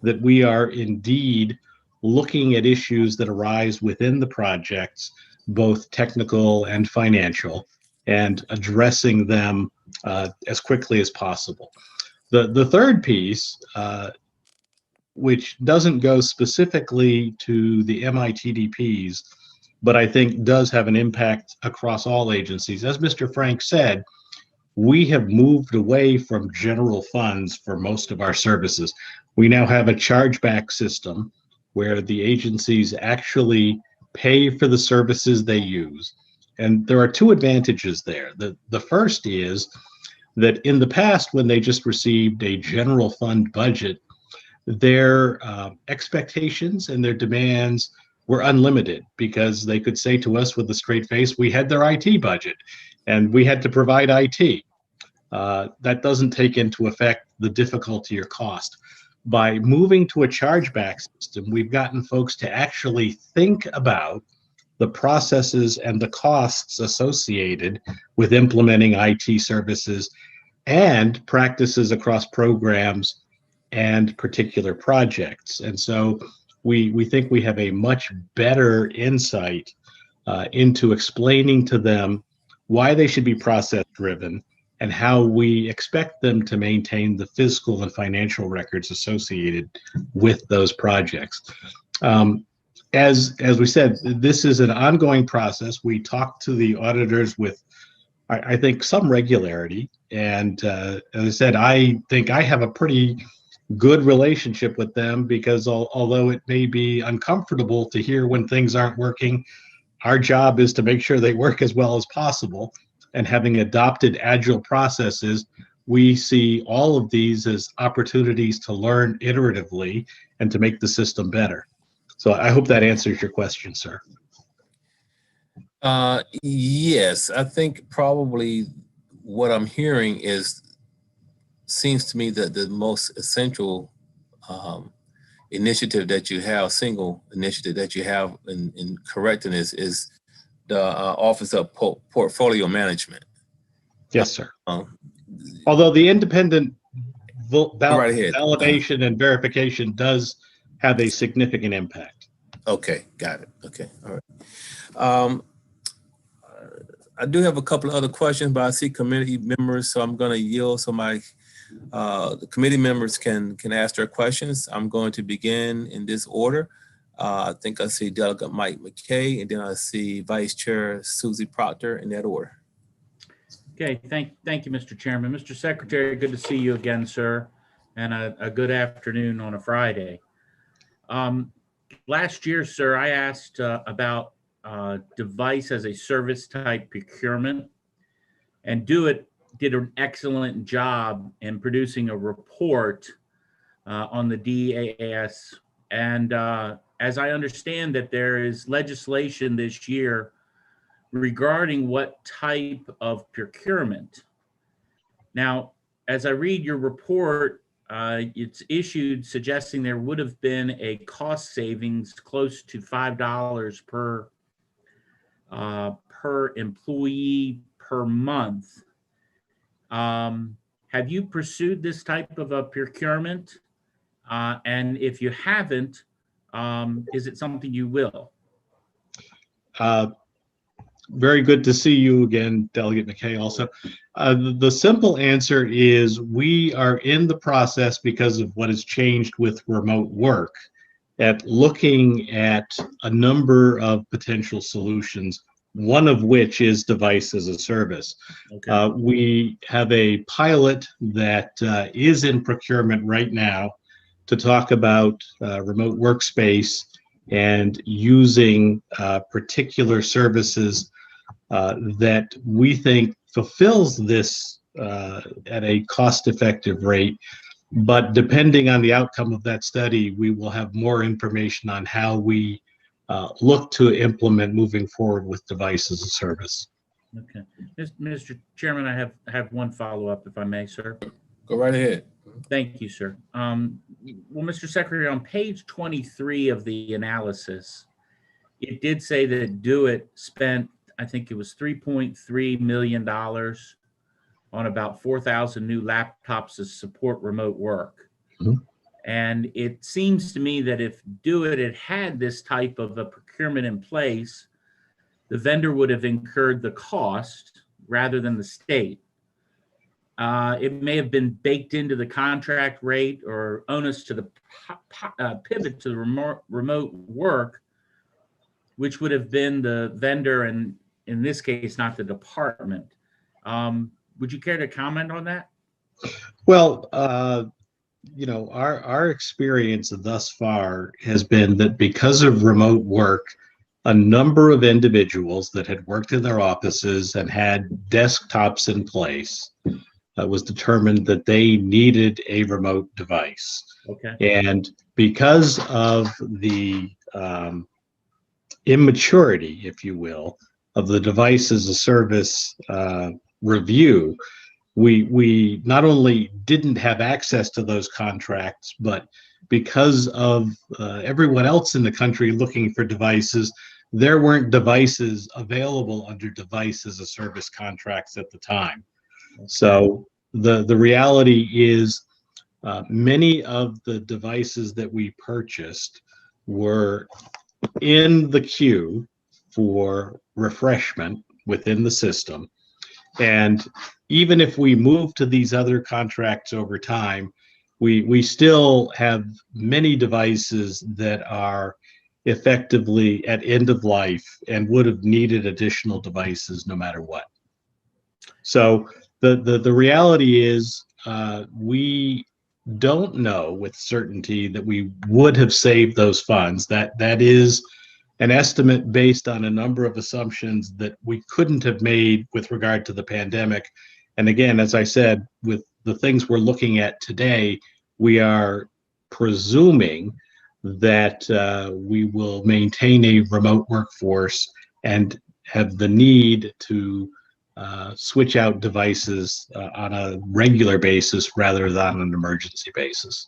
that we are indeed looking at issues that arise within the projects, both technical and financial, and addressing them as quickly as possible. The third piece, which doesn't go specifically to the MITDPs, but I think does have an impact across all agencies. As Mr. Frank said, we have moved away from general funds for most of our services. We now have a chargeback system where the agencies actually pay for the services they use. And there are two advantages there. The first is that in the past, when they just received a general fund budget, their expectations and their demands were unlimited, because they could say to us with a straight face, we had their IT budget and we had to provide IT. That doesn't take into effect the difficulty or cost. By moving to a chargeback system, we've gotten folks to actually think about the processes and the costs associated with implementing IT services and practices across programs and particular projects. And so we think we have a much better insight into explaining to them why they should be process driven and how we expect them to maintain the fiscal and financial records associated with those projects. As we said, this is an ongoing process. We talk to the auditors with, I think, some regularity. And as I said, I think I have a pretty good relationship with them, because although it may be uncomfortable to hear when things aren't working, our job is to make sure they work as well as possible. And having adopted agile processes, we see all of these as opportunities to learn iteratively and to make the system better. So I hope that answers your question, sir. Yes, I think probably what I'm hearing seems to me that the most essential initiative that you have, single initiative that you have in correcting this is the Office of Portfolio Management. Yes, sir. Although the independent right validation and verification does have a significant impact. Okay, got it. Okay, all right. I do have a couple of other questions, but I see committee members, so I'm going to yield so my The committee members can ask their questions. I'm going to begin in this order. I think I see Delegate Mike McKay, and then I see Vice Chair Susie Proctor in that order. Okay, thank you, Mr. Chairman. Mr. Secretary, good to see you again, sir, and a good afternoon on a Friday. Last year, sir, I asked about device as a service type procurement, and Stewart did an excellent job in producing a report on the DAAS. And as I understand that there is legislation this year regarding what type of procurement. Now, as I read your report, it's issued suggesting there would have been a cost savings close to $5 per employee per month. Have you pursued this type of a procurement? And if you haven't, is it something you will? Very good to see you again, Delegate McKay also. The simple answer is we are in the process, because of what has changed with remote work, at looking at a number of potential solutions, one of which is device as a service. Okay. We have a pilot that is in procurement right now to talk about remote workspace and using particular services that we think fulfills this at a cost-effective rate. But depending on the outcome of that study, we will have more information on how we look to implement moving forward with device as a service. Okay. Mr. Chairman, I have one follow-up, if I may, sir. Go right ahead. Thank you, sir. Well, Mr. Secretary, on page 23 of the analysis, it did say that Stewart spent, I think it was $3.3 million on about 4,000 new laptops to support remote work. Mm-hmm. And it seems to me that if Stewart had had this type of a procurement in place, the vendor would have incurred the cost rather than the state. It may have been baked into the contract rate or onus to the pivot to the remote work, which would have been the vendor, and in this case, not the department. Would you care to comment on that? Well, you know, our experience thus far has been that because of remote work, a number of individuals that had worked in their offices and had desktops in place, was determined that they needed a remote device. Okay. And because of the immaturity, if you will, of the device as a service review, we not only didn't have access to those contracts, but because of everyone else in the country looking for devices, there weren't devices available under device as a service contracts at the time. So the reality is many of the devices that we purchased were in the queue for refreshment within the system. And even if we move to these other contracts over time, we still have many devices that are effectively at end of life and would have needed additional devices no matter what. So the reality is we don't know with certainty that we would have saved those funds. That is an estimate based on a number of assumptions that we couldn't have made with regard to the pandemic. And again, as I said, with the things we're looking at today, we are presuming that we will maintain a remote workforce and have the need to switch out devices on a regular basis rather than on an emergency basis.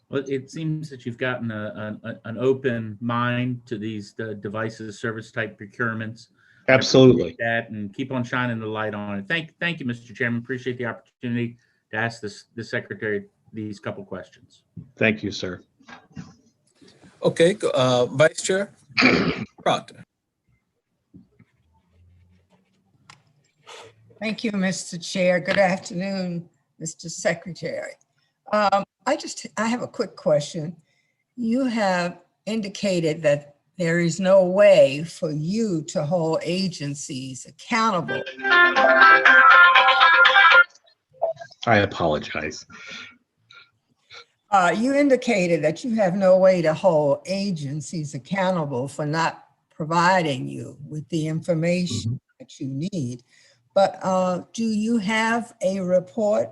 Well, it seems that you've gotten an open mind to these devices service type procurements. Absolutely. That, and keep on shining the light on it. Thank you, Mr. Chairman. Appreciate the opportunity to ask the Secretary these couple questions. Thank you, sir. Okay, Vice Chair Proctor. Thank you, Mr. Chair. Good afternoon, Mr. Secretary. I have a quick question. You have indicated that there is no way for you to hold agencies accountable. I apologize. You indicated that you have no way to hold agencies accountable for not providing you with the information that you need. But do you have a report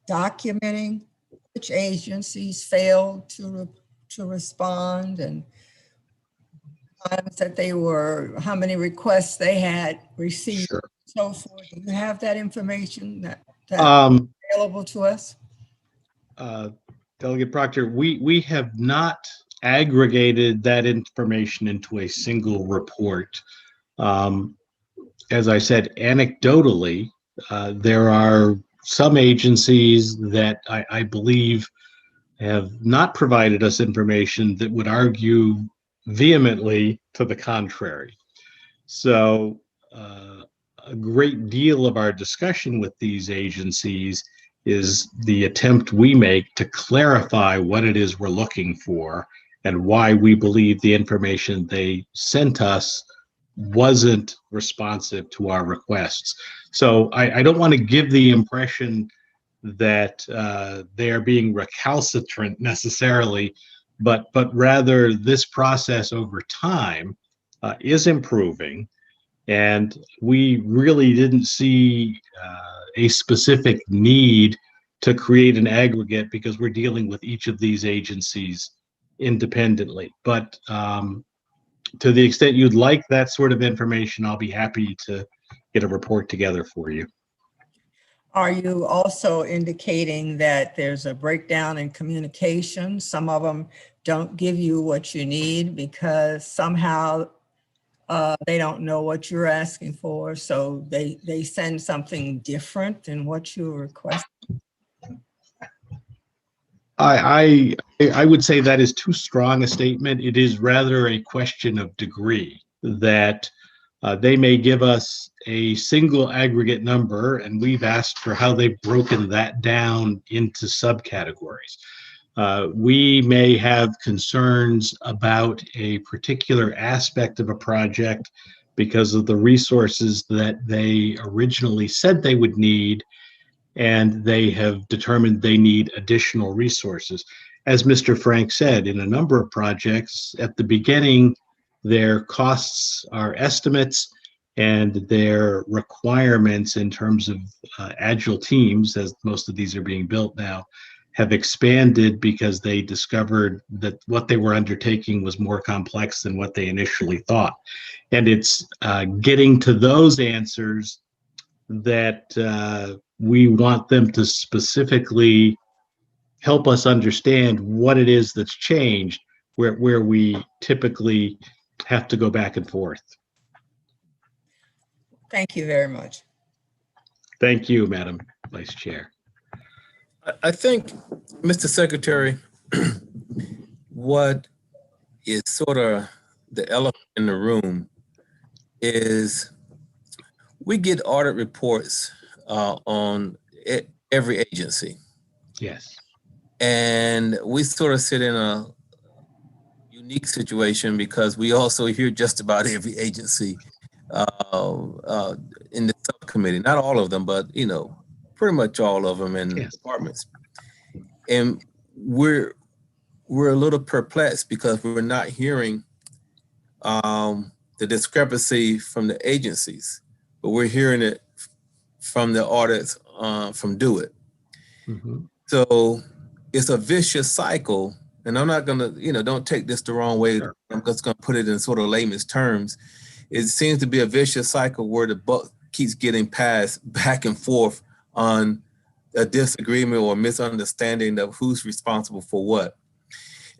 documenting which agencies failed to respond and times that they were, how many requests they had received, Sure. so forth? Do you have that information that's available to us? Delegate Proctor, we have not aggregated that information into a single report. As I said, anecdotally, there are some agencies that I believe have not provided us information that would argue vehemently to the contrary. So a great deal of our discussion with these agencies is the attempt we make to clarify what it is we're looking for and why we believe the information they sent us wasn't responsive to our requests. So I don't want to give the impression that they are being recalcitrant necessarily, but rather this process over time is improving, and we really didn't see a specific need to create an aggregate because we're dealing with each of these agencies independently. But to the extent you'd like that sort of information, I'll be happy to get a report together for you. Are you also indicating that there's a breakdown in communication? Some of them don't give you what you need because somehow they don't know what you're asking for, so they send something different than what you request? I would say that is too strong a statement. It is rather a question of degree, that they may give us a single aggregate number, and we've asked for how they've broken that down into subcategories. We may have concerns about a particular aspect of a project because of the resources that they originally said they would need, and they have determined they need additional resources. As Mr. Frank said, in a number of projects, at the beginning, their costs are estimates, and their requirements in terms of agile teams, as most of these are being built now, have expanded because they discovered that what they were undertaking was more complex than what they initially thought. And it's getting to those answers that we want them to specifically help us understand what it is that's changed, where we typically have to go back and forth. Thank you very much. Thank you, Madam Vice Chair. I think, Mr. Secretary, what is sort of the elephant in the room is we get audit reports on every agency. Yes. And we sort of sit in a unique situation because we also hear just about every agency in the subcommittee. Not all of them, but pretty much all of them in departments. And we're a little perplexed because we're not hearing the discrepancy from the agencies, but we're hearing it from the audits from Do It. Mm-hmm. So it's a vicious cycle, and I'm not gonna, don't take this the wrong way. Sure. I'm just gonna put it in sort of layman's terms. It seems to be a vicious cycle where the buck keeps getting passed back and forth on a disagreement or misunderstanding of who's responsible for what.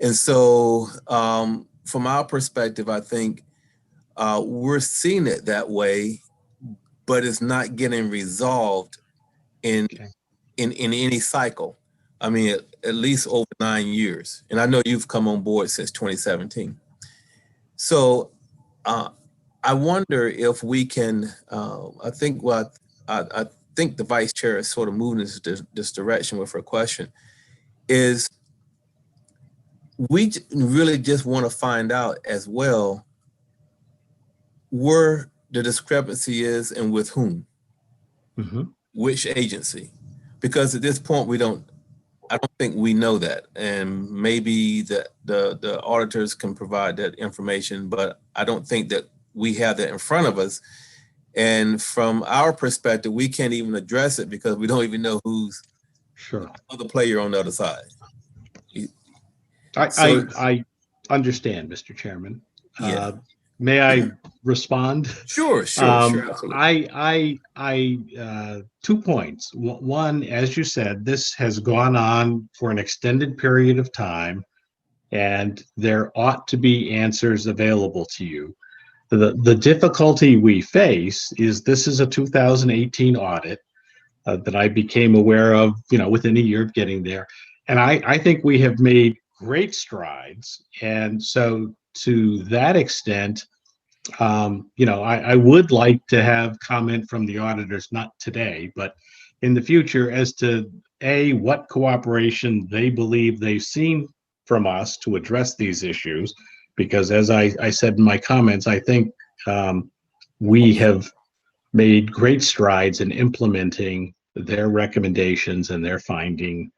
And so from our perspective, I think we're seeing it that way, but it's not getting resolved in any cycle. I mean, at least over 9 years. And I know you've come on board since 2017. So I wonder if we can, I think what think the vice chair is sort of moving this direction with her question, is we really just want to find out as well where the discrepancy is and with whom, which agency, because at this point I don't think we know that, and maybe the auditors can provide that information, but I don't think that we have that in front of us. And from our perspective, we can't even address it because we don't even know who's the other player on the other side. I understand, Mr. Chairman. Yeah. May I respond? Sure, absolutely. 2 points. One, as you said, this has gone on for an extended period of time, and there ought to be answers available to you. The difficulty we face is this is a 2018 audit that I became aware of, within a year of getting there. And I think we have made great strides. And so to that extent, I would like to have comment from the auditors, not today, but in the future, as to what cooperation they believe they've seen from us to address these issues. Because as I said in my comments, I think we have made great strides in implementing their recommendations and their finding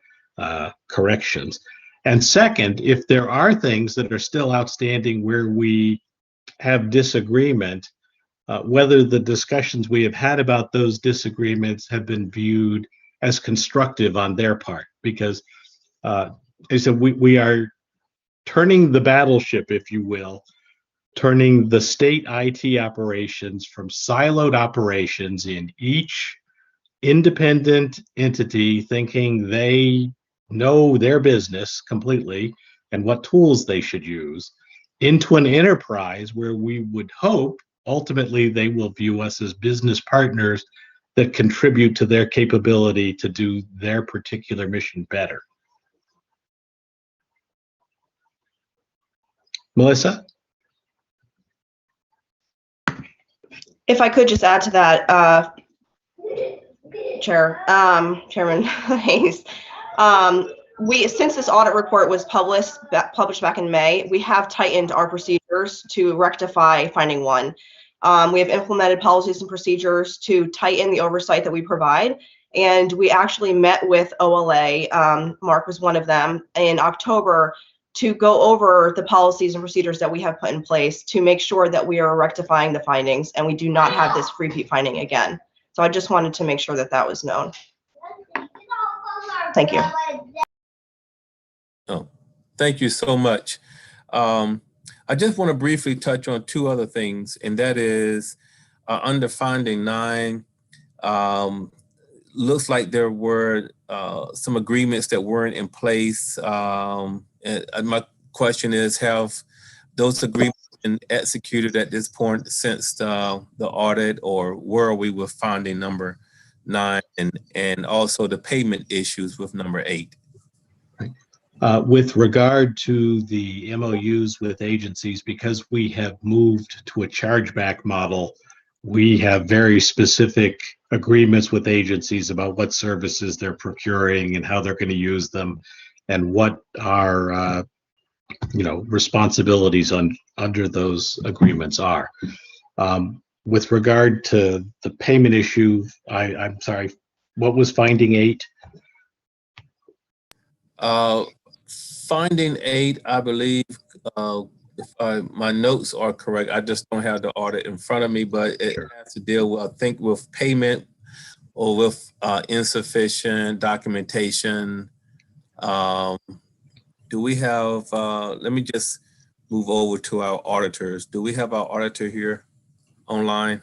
corrections. And second, if there are things that are still outstanding where we have disagreement, whether the discussions we have had about those disagreements have been viewed as constructive on their part, because as I said, we are turning the battleship, if you will, turning the state IT operations from siloed operations in each independent entity thinking they know their business completely and what tools they should use, into an enterprise where we would hope ultimately they will view us as business partners that contribute to their capability to do their particular mission better. Melissa? If I could just add to that, Chairman Hayes, since this audit report was published back in May, we have tightened our procedures to rectify finding one. We have implemented policies and procedures to tighten the oversight that we provide. And we actually met with OLA, Mark was one of them, in October to go over the policies and procedures that we have put in place to make sure that we are rectifying the findings and we do not have this repeat finding again. So I just wanted to make sure that that was known. Thank you. Oh, thank you so much. I just want to briefly touch on two other things, and that is under finding 9, looks like there were some agreements that weren't in place. And my question is, have those agreements been executed at this point since the audit, or where are we with finding number 9 and also the payment issues with number 8? With regard to the MOUs with agencies, because we have moved to a chargeback model, we have very specific agreements with agencies about what services they're procuring and how they're going to use them and what our responsibilities under those agreements are. With regard to the payment issue, I'm sorry, what was finding 8? Finding 8, I believe, if my notes are correct, I just don't have the audit in front of me, but it has to deal with, I think, with payment or with insufficient documentation. Do we have, let me just move over to our auditors. Do we have our auditor here online?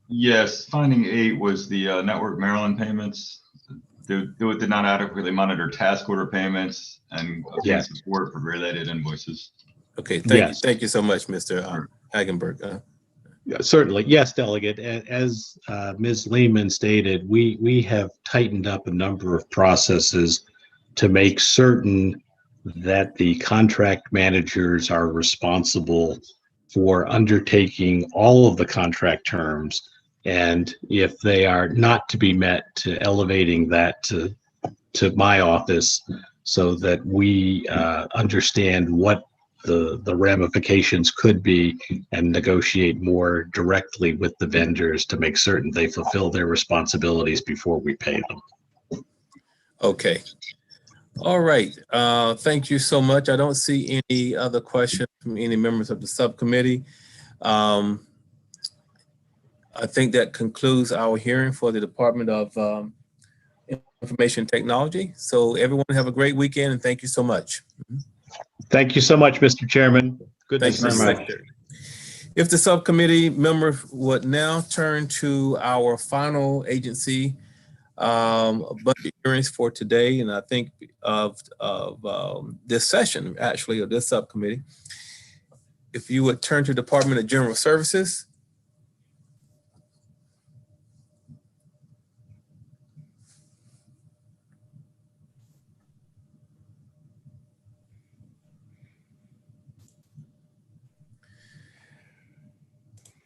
Yes, finding 8 was the Network Maryland payments. Did not adequately monitor task order payments and obtain support for related invoices. Okay, thank you so much, Mr. Hagenberg. Certainly, yes, Delegate. As Ms. Lehman stated, we have tightened up a number of processes to make certain that the contract managers are responsible for undertaking all of the contract terms And if they are not to be met, to elevating that to my office so that we understand what the ramifications could be and negotiate more directly with the vendors to make certain they fulfill their responsibilities before we pay them. Okay. All right. Thank you so much. I don't see any other questions from any members of the subcommittee. I think that concludes our hearing for the Department of Information Technology. So everyone have a great weekend and thank you so much. Thank you so much, Mr. Chairman. Good to Thank you see very you. much. If the subcommittee member would now turn to our final agency budget hearings for today, and I think of this session, actually, of this subcommittee. If you would turn to Department of General Services.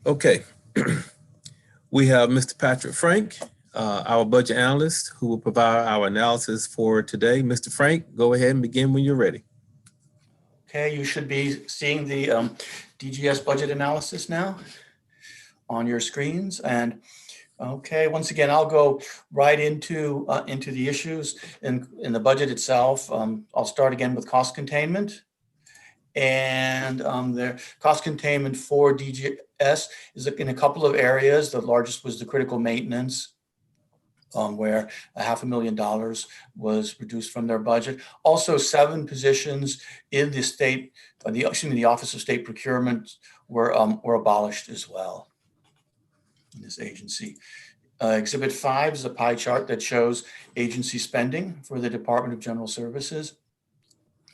Okay. We have Mr. Patrick Frank, our budget analyst, who will provide our analysis for today. Mr. Frank, go ahead and begin when you're ready. Okay, you should be seeing the DGS budget analysis now on your screens. And okay, once again, I'll go right into the issues in the budget itself. I'll start again with cost containment. And the cost containment for DGS is in a couple of areas. The largest was the critical maintenance, where $500,000 was reduced from their budget. Also, 7 positions in the state, the Office of State Procurement were abolished as well in this agency. Exhibit 5 is a pie chart that shows agency spending for the Department of General Services.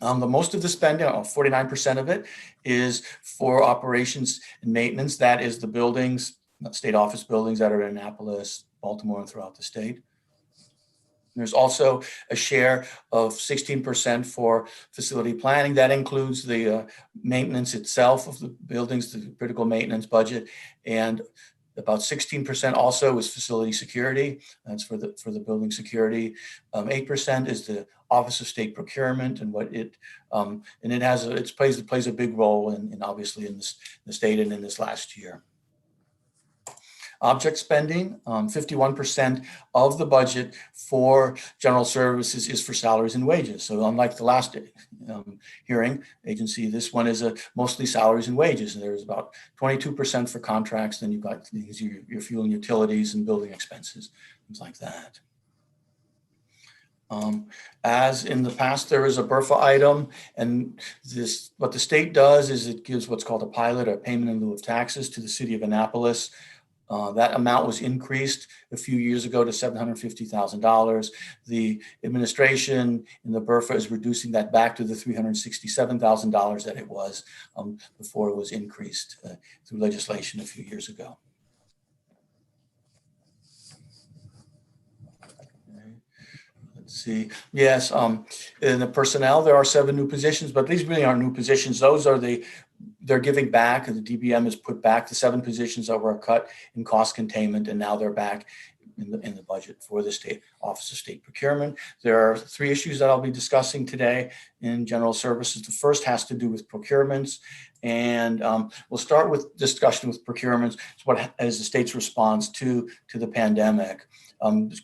The most of the spending, 49% of it, is for operations and maintenance. That is the buildings, state office buildings that are in Annapolis, Baltimore, and throughout the state. There's also a share of 16% for facility planning. That includes the maintenance itself of the buildings, the critical maintenance budget, and about 16% also is facility security. That's for the building security. 8% is the Office of State Procurement, and what it plays a big role in obviously in the state and in this last year. Object spending, 51% of the budget for general services is for salaries and wages. So unlike the last hearing agency, this one is mostly salaries and wages. And there's about 22% for contracts. Then you've got your fuel and utilities and building expenses, things like that. As in the past, there is a BRFA item, and what the state does is it gives what's called a pilot, or payment in lieu of taxes, to the city of Annapolis. That amount was increased a few years ago to $750,000. The administration in the BRFA is reducing that back to the $367,000 that it was before it was increased through legislation a few years ago. Let's see. Yes, in the personnel, there are 7 new positions, but these really aren't new positions. Those are they're giving back, and the DBM has put back the 7 positions that were cut in cost containment, and now they're back in the budget for the State Office of State Procurement. There are 3 issues that I'll be discussing today in general services. The first has to do with procurements, and we'll start with discussion with procurements. It's what is the state's response to the pandemic.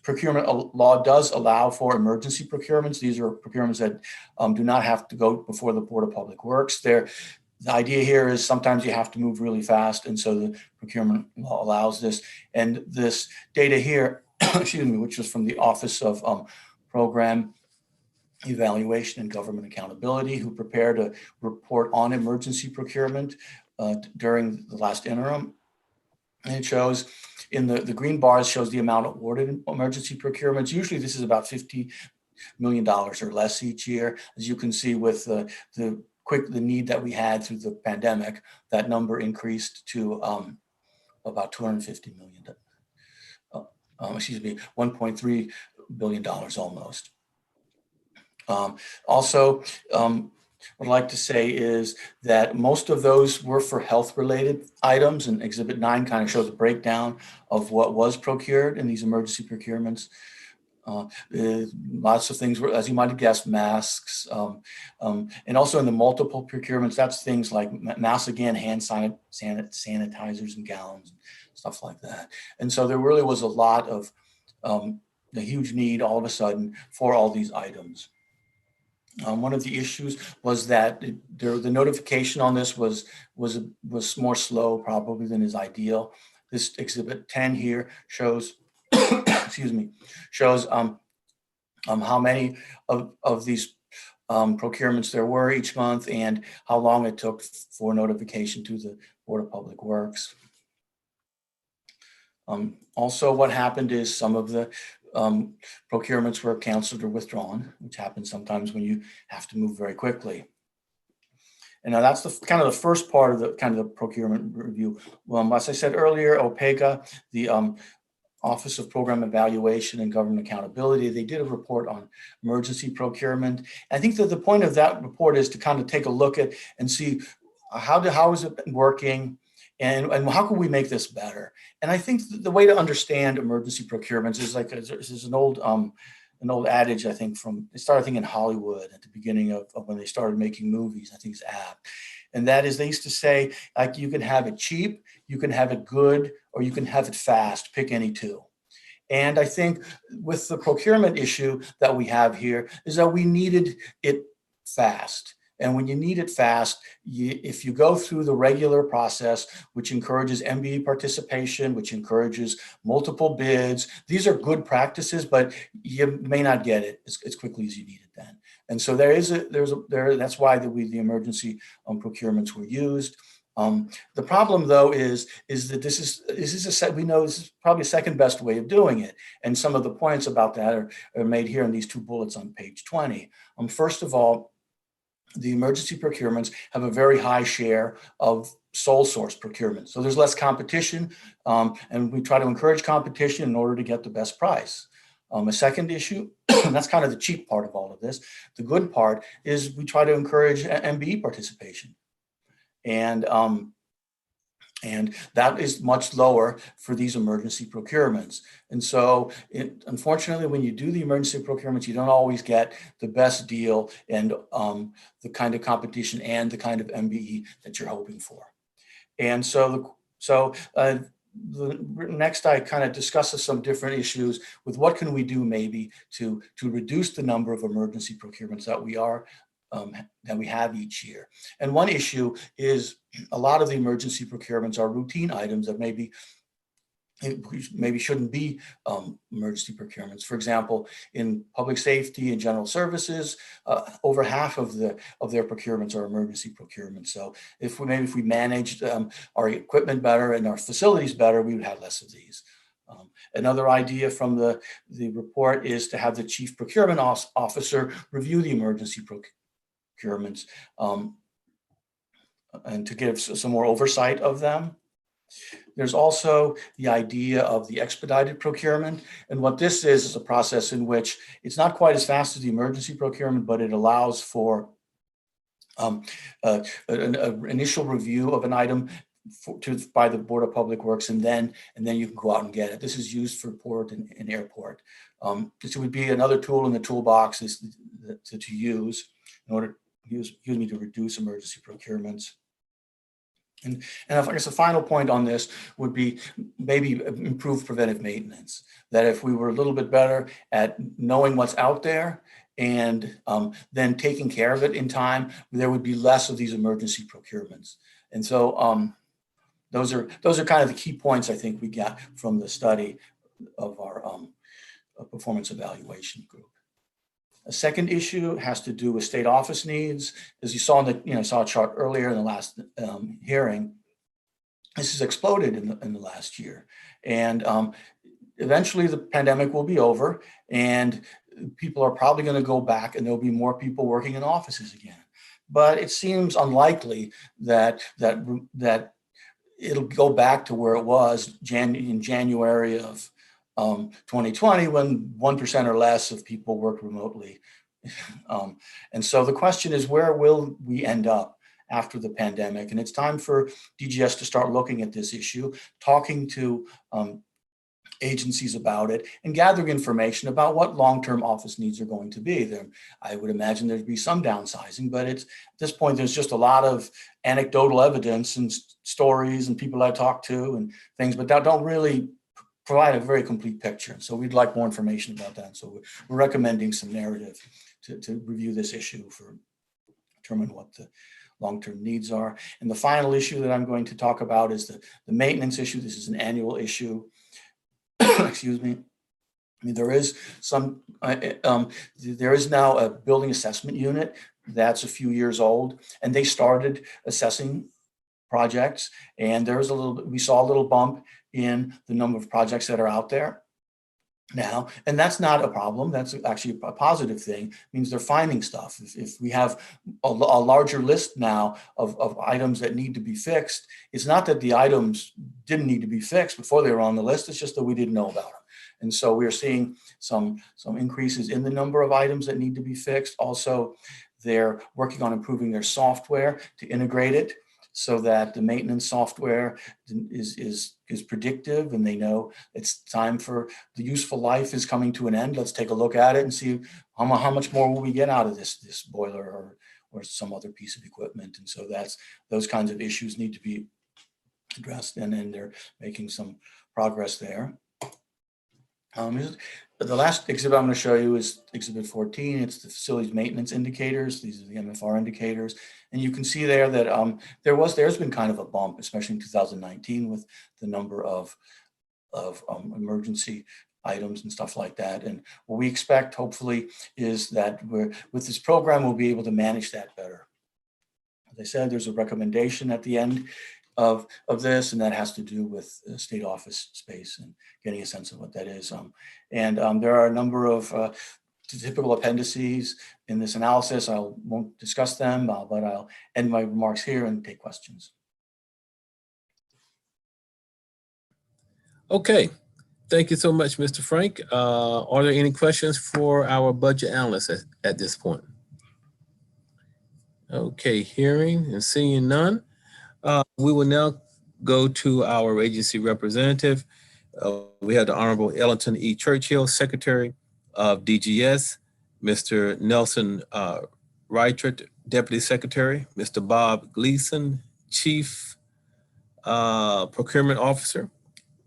Procurement law does allow for emergency procurements. These are procurements that do not have to go before the Board of Public Works. The idea here is sometimes you have to move really fast, and so the procurement law allows this. And this data here, excuse me, which was from the Office of Program Evaluation and Government Accountability, who prepared a report on emergency procurement during the last interim. And it shows in the green bars shows the amount awarded in emergency procurements. Usually this is about $50 million or less each year. As you can see with the need that we had through the pandemic, that number increased to about $250 million. $1.3 billion almost. Also, what I'd like to say is that most of those were for health-related items, and Exhibit 9 kind of shows a breakdown of what was procured in these emergency procurements. Lots of things were, as you might have guessed, masks, and also in the multiple procurements, that's things like masks again, hand sanitizers and gowns, stuff like that. And so there really was a lot of the huge need all of a sudden for all these items. One of the issues was that the notification on this was more slow probably than is ideal. This Exhibit 10 here shows, excuse me, shows how many of these procurements there were each month and how long it took for notification to the Board of Public Works. Also, what happened is some of the procurements were canceled or withdrawn, which happens sometimes when you have to move very quickly. And now that's the kind of the first part of the procurement review. As I said earlier, OPEGA, the Office of Program Evaluation and Government Accountability, they did a report on emergency procurement. I think that the point of that report is to kind of take a look at and see how is it working, and how can we make this better? And I think the way to understand emergency procurements is like, this is an old adage, I think, it started, I think, in Hollywood at the beginning of when they started making movies. I think it's apt. And that is, they used to say, like, you can have it cheap, you can have it good, or you can have it fast, pick any two. And I think with the procurement issue that we have here is that we needed it fast. And when you need it fast, if you go through the regular process, which encourages MBE participation, which encourages multiple bids, these are good practices, but you may not get it as quickly as you need it then. And so that's why the emergency procurements were used. The problem, though, is that we know this is probably a second best way of doing it. And some of the points about that are made here in these two bullets on page 20. First of all, the emergency procurements have a very high share of sole source procurement. So there's less competition, and we try to encourage competition in order to get the best price. A second issue, and that's kind of the cheap part of all of this. The good part is we try to encourage MBE participation. And that is much lower for these emergency procurements. And so, unfortunately, when you do the emergency procurements, you don't always get the best deal and the kind of competition and the kind of MBE that you're hoping for. And so the next, I kind of discusses some different issues with what can we do maybe to reduce the number of emergency procurements that we have each year. And one issue is a lot of the emergency procurements are routine items that maybe shouldn't be emergency procurements. For example, in public safety and general services, over half of their procurements are emergency procurements. So if we managed our equipment better and our facilities better, we would have less of these. Another idea from the report is to have the chief procurement officer review the emergency procurements and to give some more oversight of them. There's also the idea of the expedited procurement. And what this is a process in which it's not quite as fast as the emergency procurement, but it allows for an initial review of an item by the Board of Public Works, and then you can go out and get it. This is used for port and airport. This would be another tool in the toolbox to use in order to reduce emergency procurements. And I guess a final point on this would be maybe improve preventive maintenance. That if we were a little bit better at knowing what's out there and then taking care of it in time, there would be less of these emergency procurements. And so those are kind of the key points I think we got from the study of our performance evaluation group. A second issue has to do with state office needs. As you saw saw a chart earlier in the last hearing, this has exploded in the last year. And eventually the pandemic will be over and people are probably going to go back and there'll be more people working in offices again. But it seems unlikely that it'll go back to where it was in January of 2020, when 1% or less of people worked remotely And so the question is, where will we end up after the pandemic? And it's time for DGS to start looking at this issue, talking to agencies about it, and gathering information about what long-term office needs are going to be. There, I would imagine there'd be some downsizing, but at this point, there's just a lot of anecdotal evidence and stories and people I talk to and things, but that don't really provide a very complete picture. And so we'd like more information about that. So we're recommending some narrative to review this issue for determine what the long-term needs are. And the final issue that I'm going to talk about is the maintenance issue. This is an annual issue. Excuse me. I mean, there is some, there is now a building assessment unit that's a few years old, and they started assessing projects. And there was we saw a little bump in the number of projects that are out there now, and that's not a problem. That's actually a positive thing. It means they're finding stuff. If we have a larger list now of items that need to be fixed, it's not that the items didn't need to be fixed before they were on the list. It's just that we didn't know about them. And so we're seeing some increases in the number of items that need to be fixed. Also, they're working on improving their software to integrate it so that the maintenance software is predictive, and they know it's time for the useful life is coming to an end. Let's take a look at it and see how much more will we get out of this boiler or some other piece of equipment. And so those kinds of issues need to be addressed, and then they're making some progress there. The last exhibit I'm going to show you is exhibit 14. It's the facilities maintenance indicators. These are the MFR indicators. And you can see there that there's been kind of a bump, especially in 2019 with the number of emergency items and stuff like that. And what we expect, hopefully, is that with this program, we'll be able to manage that better. As I said, there's a recommendation at the end of this, and that has to do with state office space and getting a sense of what that is. There are a number of typical appendices in this analysis. I won't discuss them, but I'll end my remarks here and take questions. Okay, thank you so much, Mr. Frank. Are there any questions for our budget analyst at this point? Okay, hearing and seeing none. We will now go to our agency representative. We have the Honorable Ellington E. Churchill, Secretary of DGS, Mr. Nelson Reichert, Deputy Secretary, Mr. Bob Gleason, Chief Procurement Officer,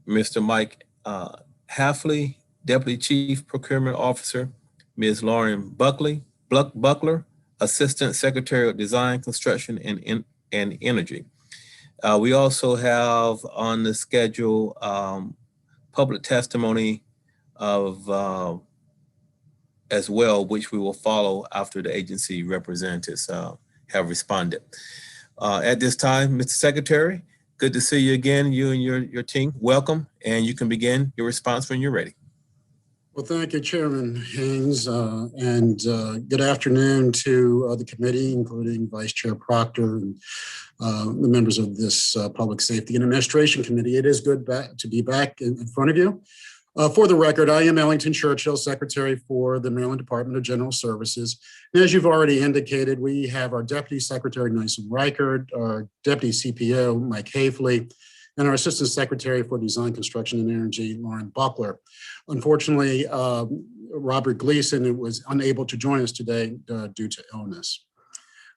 Mr. Mike Halfley, Deputy Chief Procurement Officer, Ms. Lauren Buckler, Assistant Secretary of Design, Construction, and Energy. We also have on the schedule public testimony of as well, which we will follow after the agency representatives have responded. At this time, Mr. Secretary, good to see you again, you and your team. Welcome, and you can begin your response when you're ready. Well, thank you, Chairman Haynes, and good afternoon to the committee, including Vice Chair Proctor and the members of this Public Safety and Administration Committee. It is good to be back in front of you. For the record, I am Ellington Churchill, Secretary for the Maryland Department of General Services. And as you've already indicated, we have our Deputy Secretary, Nelson Reichert, our Deputy CPO, Mike Halfley, and our Assistant Secretary for Design, Construction, and Energy, Lauren Buckler. Unfortunately, Robert Gleason was unable to join us today due to illness.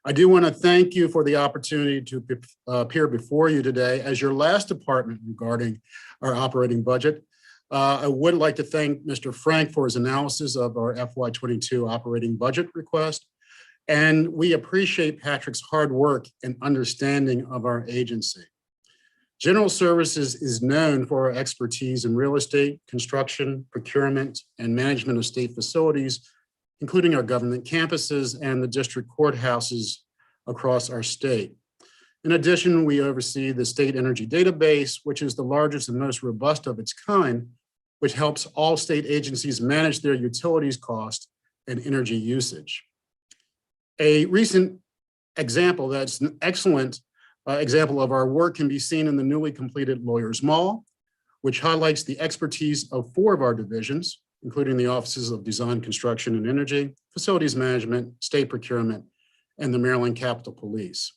I do want to thank you for the opportunity to appear before you today as your last department regarding our operating budget. I would like to thank Mr. Frank for his analysis of our FY22 operating budget request. And we appreciate Patrick's hard work and understanding of our agency. General Services is known for our expertise in real estate, construction, procurement, and management of state facilities, including our government campuses and the district courthouses across our state. In addition, we oversee the State Energy Database, which is the largest and most robust of its kind, which helps all state agencies manage their utilities cost and energy usage. A recent example that's an excellent example of our work can be seen in the newly completed Lawyers Mall, which highlights the expertise of 4 of our divisions, including the offices of Design, Construction, and Energy, facilities management, state procurement, and the Maryland Capitol Police.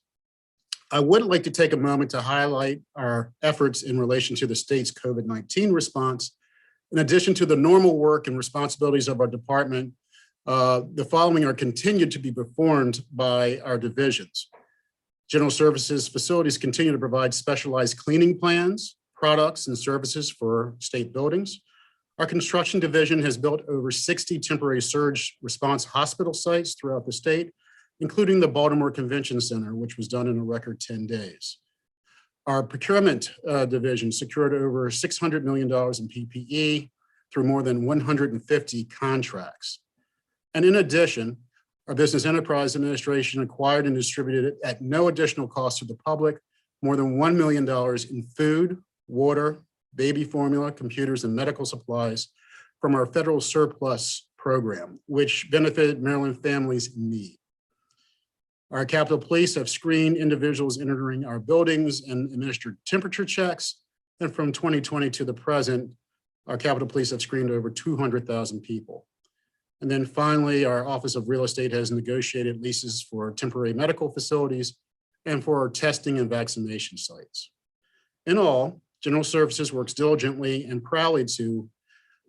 I would like to take a moment to highlight our efforts in relation to the state's COVID-19 response. In addition to the normal work and responsibilities of our department, the following are continued to be performed by our divisions. General Services facilities continue to provide specialized cleaning plans, products, and services for state buildings. Our construction division has built over 60 temporary surge response hospital sites throughout the state, including the Baltimore Convention Center, which was done in a record 10 days. Our procurement division secured over $600 million in PPE through more than 150 contracts. And in addition, our Business Enterprise Administration acquired and distributed at no additional cost to the public more than $1 million in food, water, baby formula, computers, and medical supplies from our federal surplus program, which benefited Maryland families in need. Our Capitol Police have screened individuals entering our buildings and administered temperature checks. And from 2020 to the present, our Capitol Police have screened over 200,000 people. And then finally, our Office of Real Estate has negotiated leases for temporary medical facilities and for our testing and vaccination sites. In all, General Services works diligently and proudly to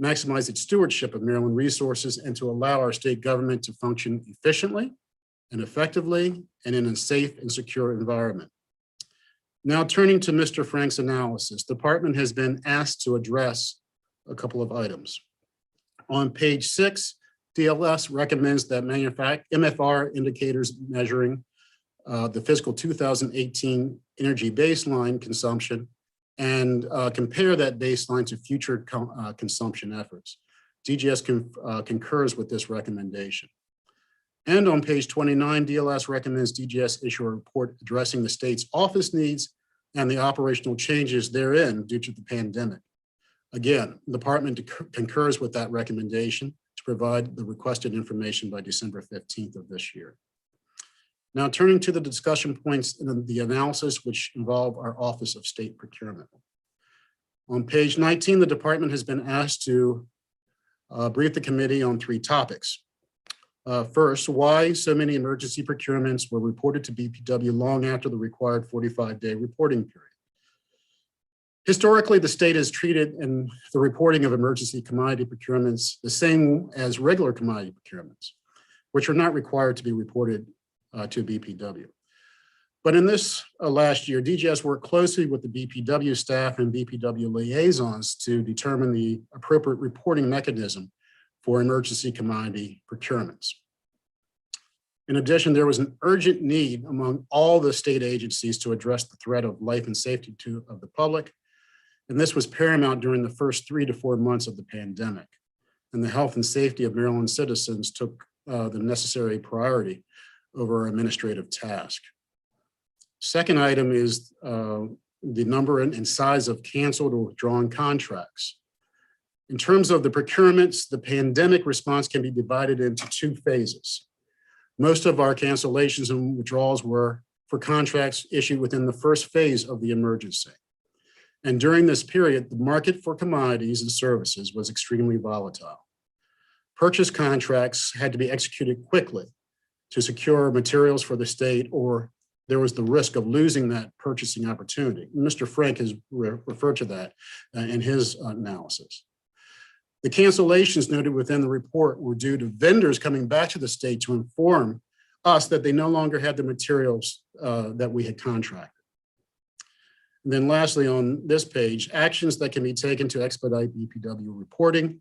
maximize its stewardship of Maryland resources and to allow our state government to function efficiently and effectively and in a safe and secure environment. Now turning to Mr. Frank's analysis, the department has been asked to address a couple of items. On page 6, DLS recommends that MFR indicators measuring the fiscal 2018 energy baseline consumption and compare that baseline to future consumption efforts. DGS concurs with this recommendation. And on page 29, DLS recommends DGS issue a report addressing the state's office needs and the operational changes therein due to the pandemic. Again, the department concurs with that recommendation to provide the requested information by December 15th of this year. Now turning to the discussion points in the analysis which involve our Office of State Procurement. On page 19, the department has been asked to brief the committee on 3 topics. First, why so many emergency procurements were reported to BPW long after the required 45-day reporting period. Historically, the state has treated in the reporting of emergency commodity procurements the same as regular commodity procurements, which are not required to be reported to BPW. But in this last year, DGS worked closely with the BPW staff and BPW liaisons to determine the appropriate reporting mechanism for emergency commodity procurements. In addition, there was an urgent need among all the state agencies to address the threat of life and safety of the public. And this was paramount during the first 3 to 4 months of the pandemic. And the health and safety of Maryland citizens took the necessary priority over our administrative task. Second item is the number and size of canceled or withdrawn contracts. In terms of the procurements, the pandemic response can be divided into 2 phases. Most of our cancellations and withdrawals were for contracts issued within the first phase of the emergency. And during this period, the market for commodities and services was extremely volatile. Purchase contracts had to be executed quickly to secure materials for the state, or there was the risk of losing that purchasing opportunity. Mr. Frank has referred to that in his analysis. The cancellations noted within the report were due to vendors coming back to the state to inform us that they no longer had the materials that we had contracted. And then lastly, on this page, actions that can be taken to expedite BPW reporting.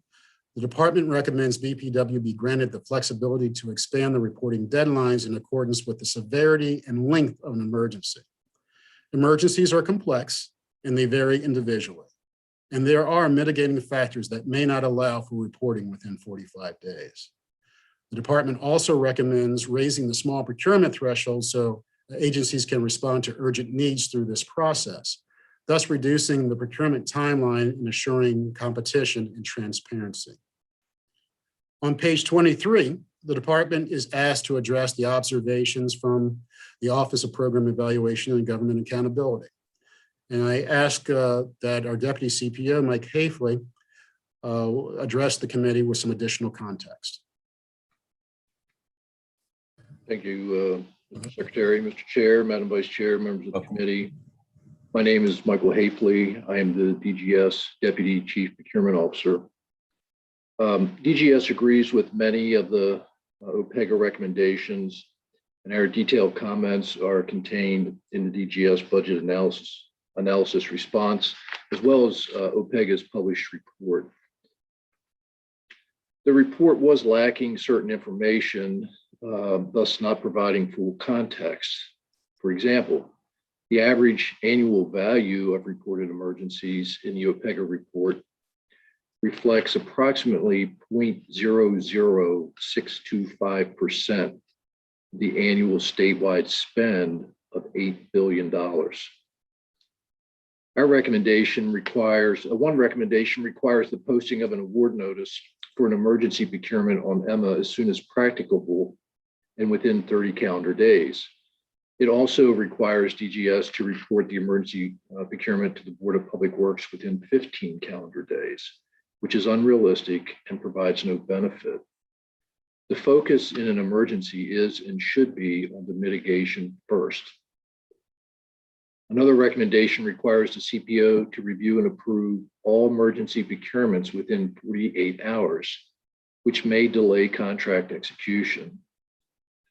The department recommends BPW be granted the flexibility to expand the reporting deadlines in accordance with the severity and length of an emergency. Emergencies are complex and they vary individually. And there are mitigating factors that may not allow for reporting within 45 days. The department also recommends raising the small procurement threshold so agencies can respond to urgent needs through this process, thus reducing the procurement timeline and assuring competition and transparency. On page 23, the department is asked to address the observations from the Office of Program Evaluation and Government Accountability. And I ask that our Deputy CPO, Mike Hafley, address the committee with some additional context. Thank you, Mr. Secretary, Mr. Chair, Madam Vice Chair, members of the committee. My name is Michael Hafley. I am the DGS Deputy Chief Procurement Officer. DGS agrees with many of the OPEGA recommendations, and our detailed comments are contained in the DGS budget analysis response, as well as OPEGA's published report. The report was lacking certain information, thus not providing full context. For example, the average annual value of reported emergencies in the OPEGA report reflects approximately 0.00625% of the annual statewide spend of $8 billion. Our recommendation requires, one recommendation requires the posting of an award notice for an emergency procurement on EMA as soon as practicable and within 30 calendar days. It also requires DGS to report the emergency procurement to the Board of Public Works within 15 calendar days, which is unrealistic and provides no benefit. The focus in an emergency is and should be on the mitigation first. Another recommendation requires the CPO to review and approve all emergency procurements within 48 hours, which may delay contract execution.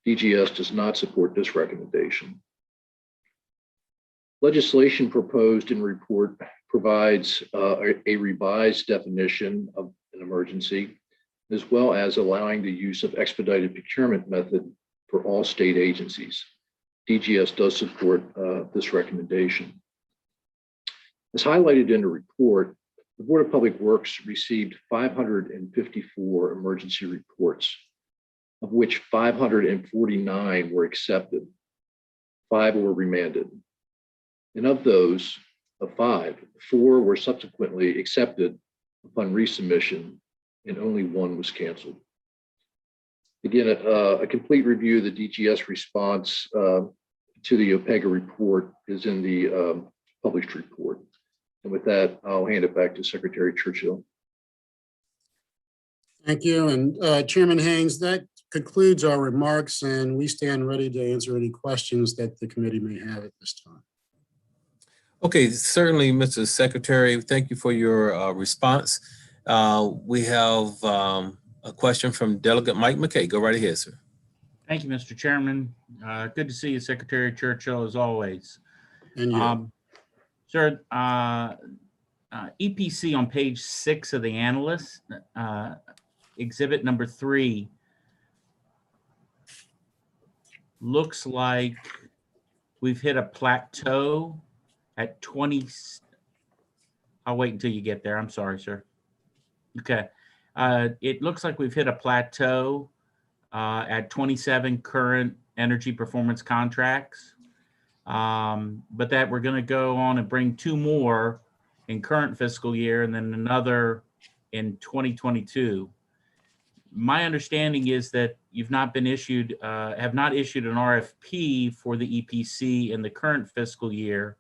DGS does not support this recommendation. Legislation proposed in the report provides a revised definition of an emergency, as well as allowing the use of expedited procurement method for all state agencies. DGS does support this recommendation. As highlighted in the report, the Board of Public Works received 554 emergency reports, of which 549 were accepted, 5 were remanded. And of those, of 5, 4 were subsequently accepted upon resubmission, and only 1 was canceled. Again, a complete review of the DGS response to the OPEGA report is in the published report. And with that, I'll hand it back to Secretary Churchill. Thank you. And Chairman Haynes, that concludes our remarks, and we stand ready to answer any questions that the committee may have at this time. Okay, certainly, Mr. Secretary, thank you for your response. We have a question from Delegate Mike McKay. Go right ahead, sir. Thank you, Mr. Chairman. Good to see you, Secretary Churchill, as always. And you. Sir, EPC on page 6 of the Analyst, exhibit number 3, looks like we've hit a plateau at 20. I'll wait until you get there. I'm sorry, sir. Okay. It looks like we've hit a plateau at 27 current energy performance contracts, but that we're going to go on and bring 2 more in current fiscal year and then another in 2022. My understanding is that you've not been issued, have not issued an RFP for the EPC in the current fiscal year.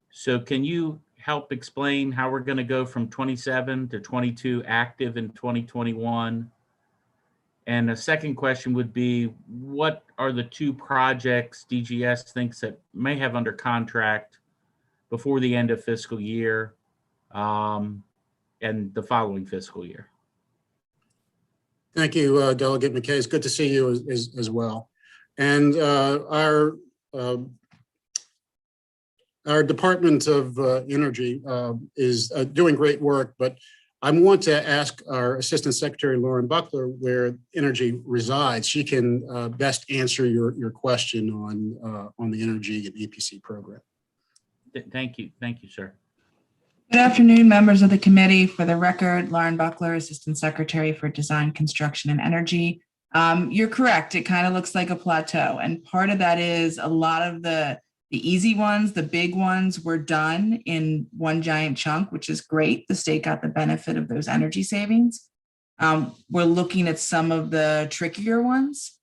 So can you help explain how we're going to go from 27 to 22 active in 2021? And a second question would be, what are the 2 projects DGS thinks that may have under contract before the end of fiscal year and the following fiscal year? Thank you, Delegate McKay. It's good to see you as well. And our Department of Energy is doing great work, but I want to ask our Assistant Secretary, Lauren Buckler, where energy resides. She can best answer your question on the energy and EPC program. Thank you. Thank you, sir. Good afternoon, members of the committee. For the record, Lauren Buckler, Assistant Secretary for Design, Construction, and Energy. You're correct. It kind of looks like a plateau. And part of that is a lot of the easy ones, the big ones, were done in one giant chunk, which is great. The state got the benefit of those energy savings. We're looking at some of the trickier ones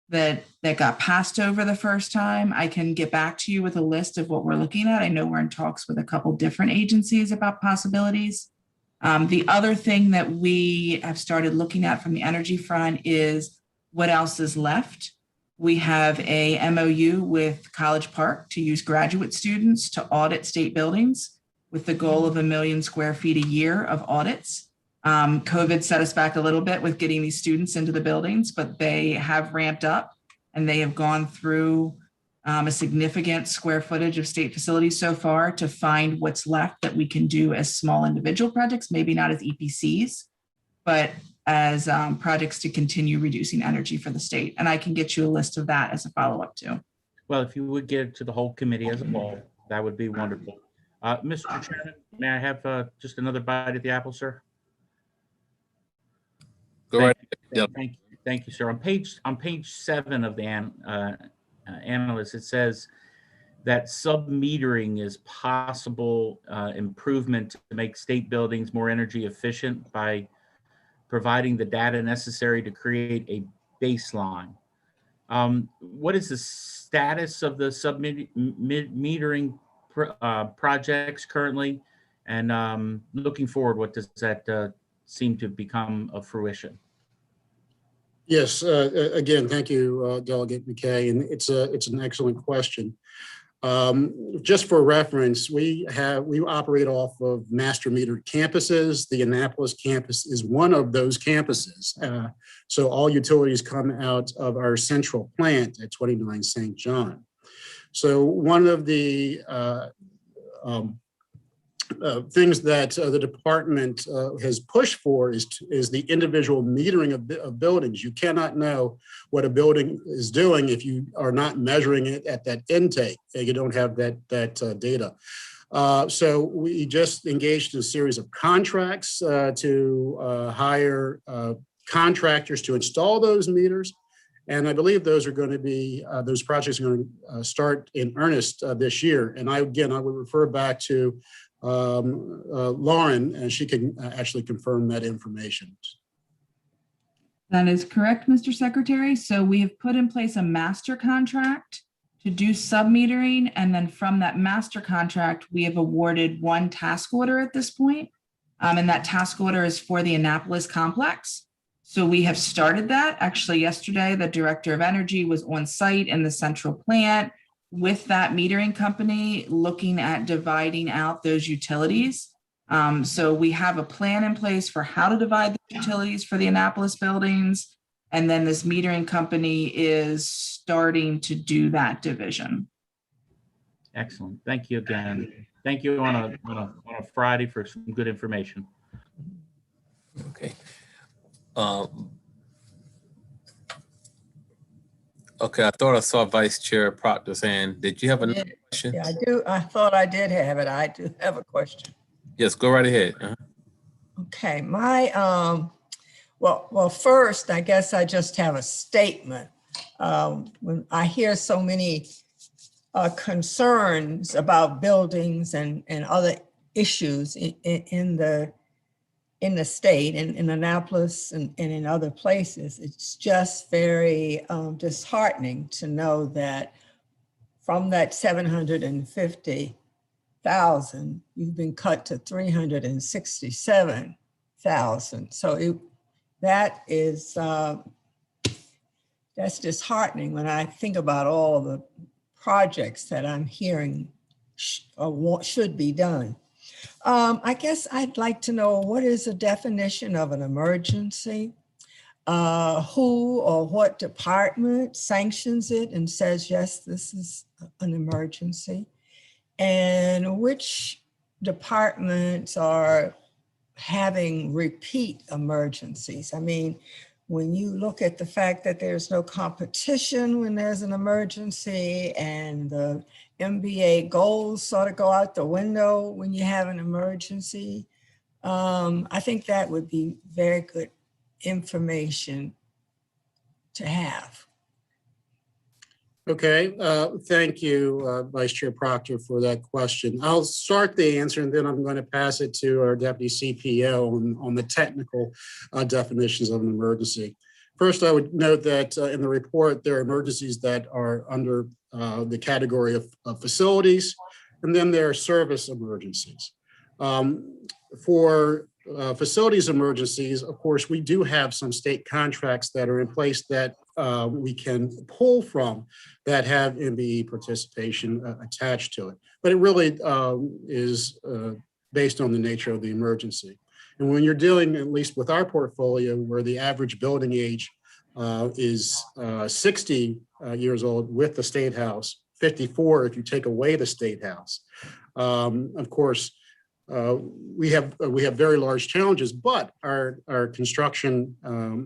that got passed over the first time. I can get back to you with a list of what we're looking at. I know we're in talks with a couple different agencies about possibilities. The other thing that we have started looking at from the energy front is what else is left We have a MOU with College Park to use graduate students to audit state buildings with the goal of 1 million square feet a year of audits. COVID set us back a little bit with getting these students into the buildings, but they have ramped up and they have gone through a significant square footage of state facilities so far to find what's left that we can do as small individual projects, maybe not as EPCs, but as projects to continue reducing energy for the state. And I can get you a list of that as a follow-up too. Well, if you would give it to the whole committee as a whole, that would be wonderful. Mr. Chairman, may I have just another bite at the apple, sir? Go right ahead. Thank you, sir. On page 7 of the Analyst, it says that sub-metering is possible improvement to make state buildings more energy efficient by providing the data necessary to create a baseline. What is the status of the sub-metering projects currently? And looking forward, what does that seem to become of fruition? Yes, again, thank you, Delegate McKay, and it's an excellent question. Just for reference, we operate off of master metered campuses. The Annapolis campus is one of those campuses. So all utilities come out of our central plant at 29 St. John. So one of the things that the department has pushed for is the individual metering of buildings. You cannot know what a building is doing if you are not measuring it at that intake. You don't have that data. So we just engaged in a series of contracts to hire contractors to install those meters. And I believe those are going to be, those projects are going to start in earnest this year. And I would refer back to Lauren, and she can actually confirm that information. That is correct, Mr. Secretary. So we have put in place a master contract to do sub-metering. And then from that master contract, we have awarded one task order at this point. And that task order is for the Annapolis complex. So we have started that. Actually, yesterday, the Director of Energy was on site in the central plant with that metering company, looking at dividing out those utilities. So we have a plan in place for how to divide the utilities for the Annapolis buildings. And then this metering company is starting to do that division. Excellent. Thank you again. Thank you on a Friday for some good information. Okay. Okay, I thought I saw Vice Chair Proctor's hand. Did you have another question? Yeah, I do. I thought I did have it. I do have a question. Yes, go right ahead. Okay, well, first, I guess I just have a statement. When I hear so many concerns about buildings and other issues in the state, in Annapolis and in other places, it's just very disheartening to know that from that 750,000, you've been cut to 367,000. So that's disheartening when I think about all of the projects that I'm hearing should be done. I guess I'd like to know, what is the definition of an emergency? Who or what department sanctions it and says, yes, this is an emergency? And which departments are having repeat emergencies? I mean, when you look at the fact that there's no competition when there's an emergency, and the MBA goals sort of go out the window when you have an emergency, I think that would be very good information to have. Okay, thank you, Vice Chair Proctor, for that question. I'll start the answer and then I'm going to pass it to our Deputy CPO on the technical definitions of an emergency. First, I would note that in the report, there are emergencies that are under the category of facilities, and then there are service emergencies. For facilities emergencies, of course, we do have some state contracts that are in place that we can pull from that have MBE participation attached to it. But it really is based on the nature of the emergency. And when you're dealing, at least with our portfolio, where the average building age is 60 years old with the State House, 54 if you take away the State House. Of course, we have very large challenges, but our construction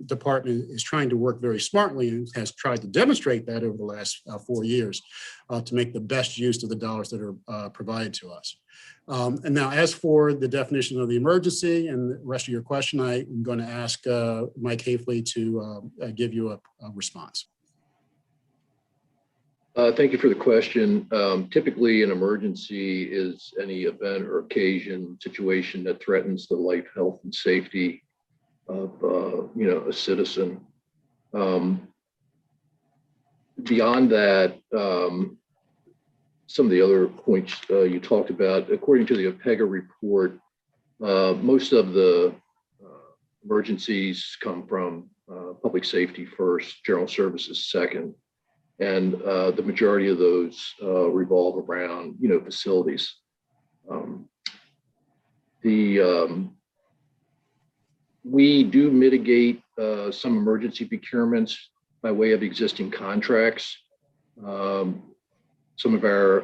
department is trying to work very smartly and has tried to demonstrate that over the last 4 years to make the best use of the dollars that are provided to us. And now, as for the definition of the emergency and the rest of your question, I'm going to ask Mike Hafley to give you a response. Thank you for the question. Typically, an emergency is any event or occasion, situation that threatens the life, health, and safety of a citizen. Beyond that, some of the other points you talked about, according to the APEGA report, most of the emergencies come from public safety first, general services second. And the majority of those revolve around, facilities. We do mitigate some emergency procurements by way of existing contracts. Some of our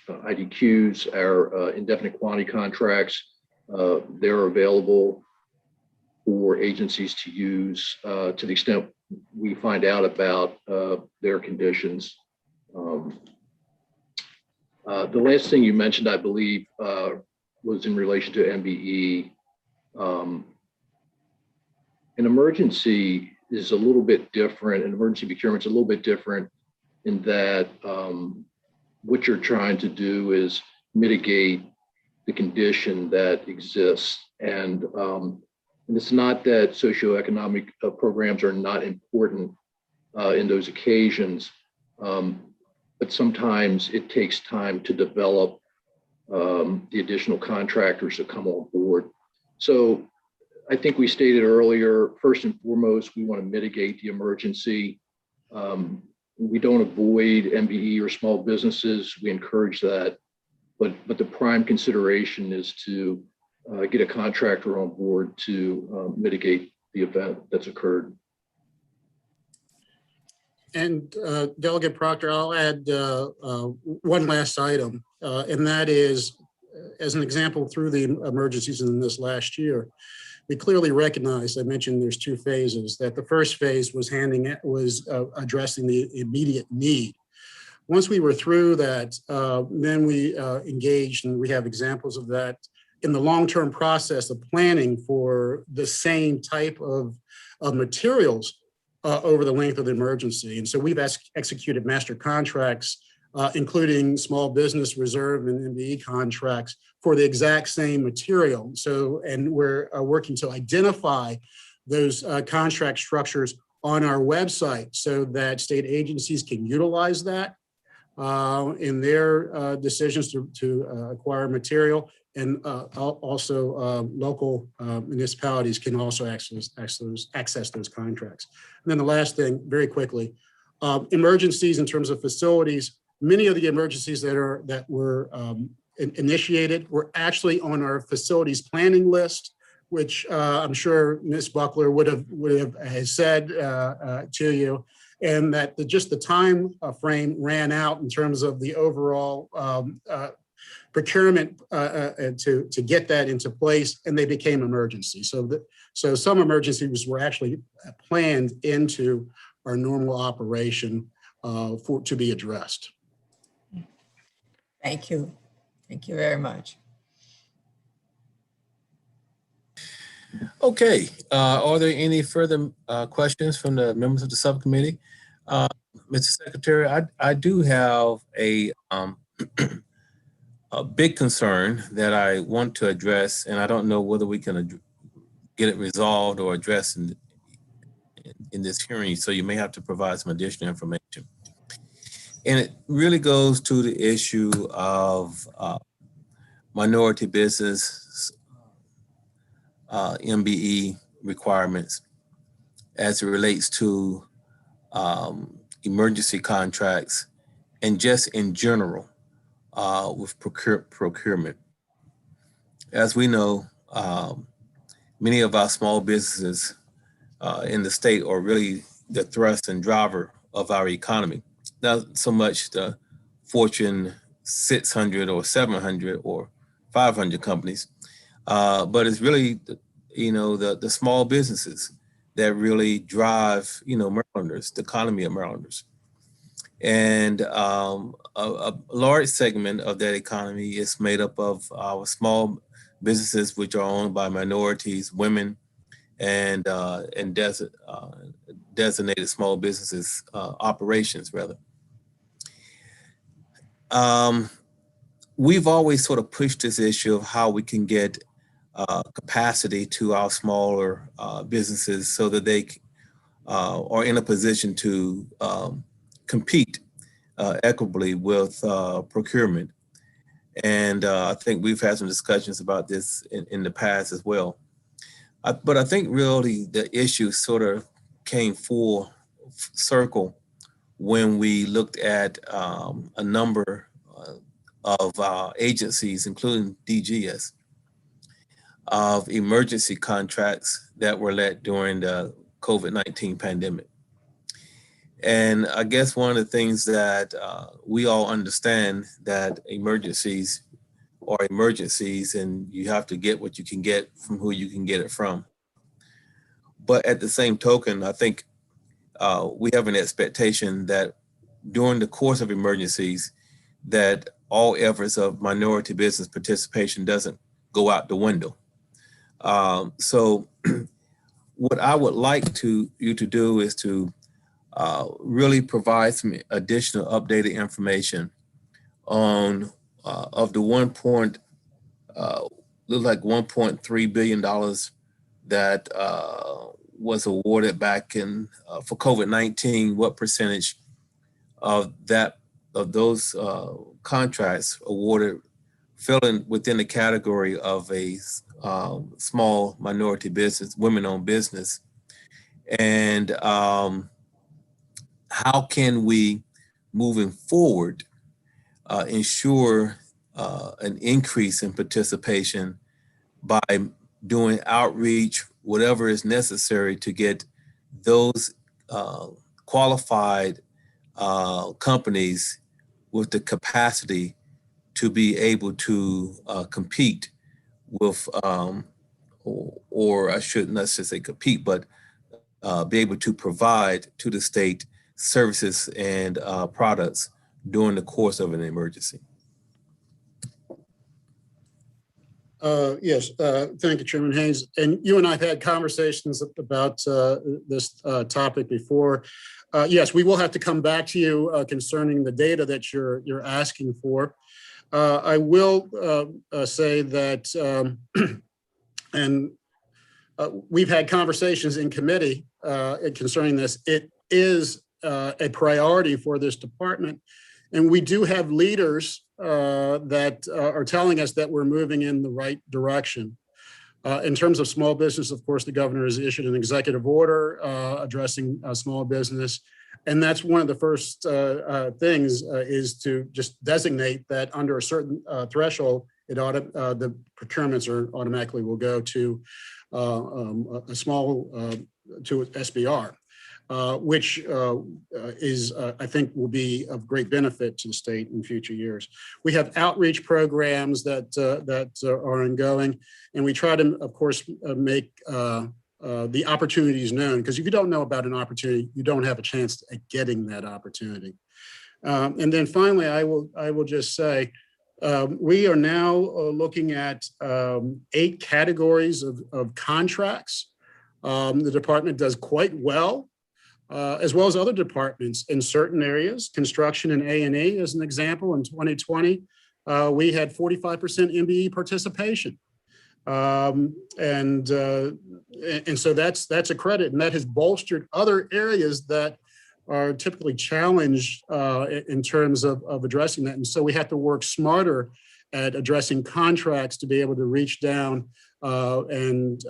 IDQs, our indefinite quantity contracts, they're available for agencies to use to the extent we find out about their conditions. The last thing you mentioned, I believe, was in relation to MBE. An emergency is a little bit different. An emergency procurement is a little bit different in that what you're trying to do is mitigate the condition that exists. And it's not that socioeconomic programs are not important in those occasions, but sometimes it takes time to develop the additional contractors that come on board. So I think we stated earlier, first and foremost, we want to mitigate the emergency. We don't avoid MBE or small businesses. We encourage that. But the prime consideration is to get a contractor on board to mitigate the event that's occurred. And Delegate Proctor, I'll add one last item, and that is, as an example, through the emergencies in this last year, we clearly recognize, I mentioned there's two phases, that the first phase was addressing the immediate need. Once we were through that, then we engaged, and we have examples of that, in the long-term process of planning for the same type of materials over the length of the emergency. And so we've executed master contracts, including small business reserve and MBE contracts for the exact same material. So, and we're working to identify those contract structures on our website so that state agencies can utilize that in their decisions to acquire material. And also local municipalities can also access those contracts. And then the last thing, very quickly, emergencies in terms of facilities. Many of the emergencies that were initiated were actually on our facilities planning list, which I'm sure Ms. Buckler would have said to you, and that just the time frame ran out in terms of the overall procurement to get that into place, and they became emergencies. So some emergencies were actually planned into our normal operation to be addressed. Thank you. Thank you very much. Okay, are there any further questions from the members of the subcommittee? Mr. Secretary, I do have a big concern that I want to address, and I don't know whether we can get it resolved or addressed in this hearing, so you may have to provide some additional information. And it really goes to the issue of minority business MBE requirements as it relates to emergency contracts, and just in general with procurement. As we know, many of our small businesses in the state are really the thrust and driver of our economy. Not so much the Fortune 600 or 700 or 500 companies, but it's really the small businesses that really drive Marylanders, the economy of Marylanders. And a large segment of that economy is made up of our small businesses, which are owned by minorities, women, and designated small businesses operations, rather. We've always sort of pushed this issue of how we can get capacity to our smaller businesses so that they are in a position to compete equitably with procurement. And I think we've had some discussions about this in the past as well. But I think really the issue sort of came full circle when we looked at a number of agencies, including DGS, of emergency contracts that were let during the COVID-19 pandemic. And I guess one of the things that we all understand that emergencies are emergencies, and you have to get what you can get from who you can get it from. But at the same token, I think we have an expectation that during the course of emergencies, that all efforts of minority business participation doesn't go out the window. So what I would like you to do is to really provide some additional updated information on of the $1.3 billion that was awarded back in for COVID-19. What percentage of those contracts awarded fell within the category of a small minority business, women-owned business, and how can we, moving forward, ensure an increase in participation by doing outreach, whatever is necessary to get those qualified companies with the capacity to be able to compete with, or I shouldn't necessarily say compete, but be able to provide to the state services and products during the course of an emergency. Yes, thank you, Chairman Haynes. And you and I have had conversations about this topic before. Yes, we will have to come back to you concerning the data that you're asking for. I will say that, and we've had conversations in committee concerning this. It is a priority for this department, and we do have leaders that are telling us that we're moving in the right direction. In terms of small business, of course, the governor has issued an executive order addressing small business. And that's one of the first things is to just designate that under a certain threshold, the procurements automatically will go to a small, to SBR. Which is, I think, will be of great benefit to the state in future years. We have outreach programs that are ongoing, and we try to, of course, make the opportunities known. Because if you don't know about an opportunity, you don't have a chance at getting that opportunity. And then finally, I will just say, we are now looking at 8 categories of contracts. The department does quite well. As well as other departments in certain areas. Construction and A&E, as an example, in 2020, we had 45% MBE participation. And so that's a credit, and that has bolstered other areas that are typically challenged in terms of addressing that. And so we have to work smarter at addressing contracts to be able to reach down and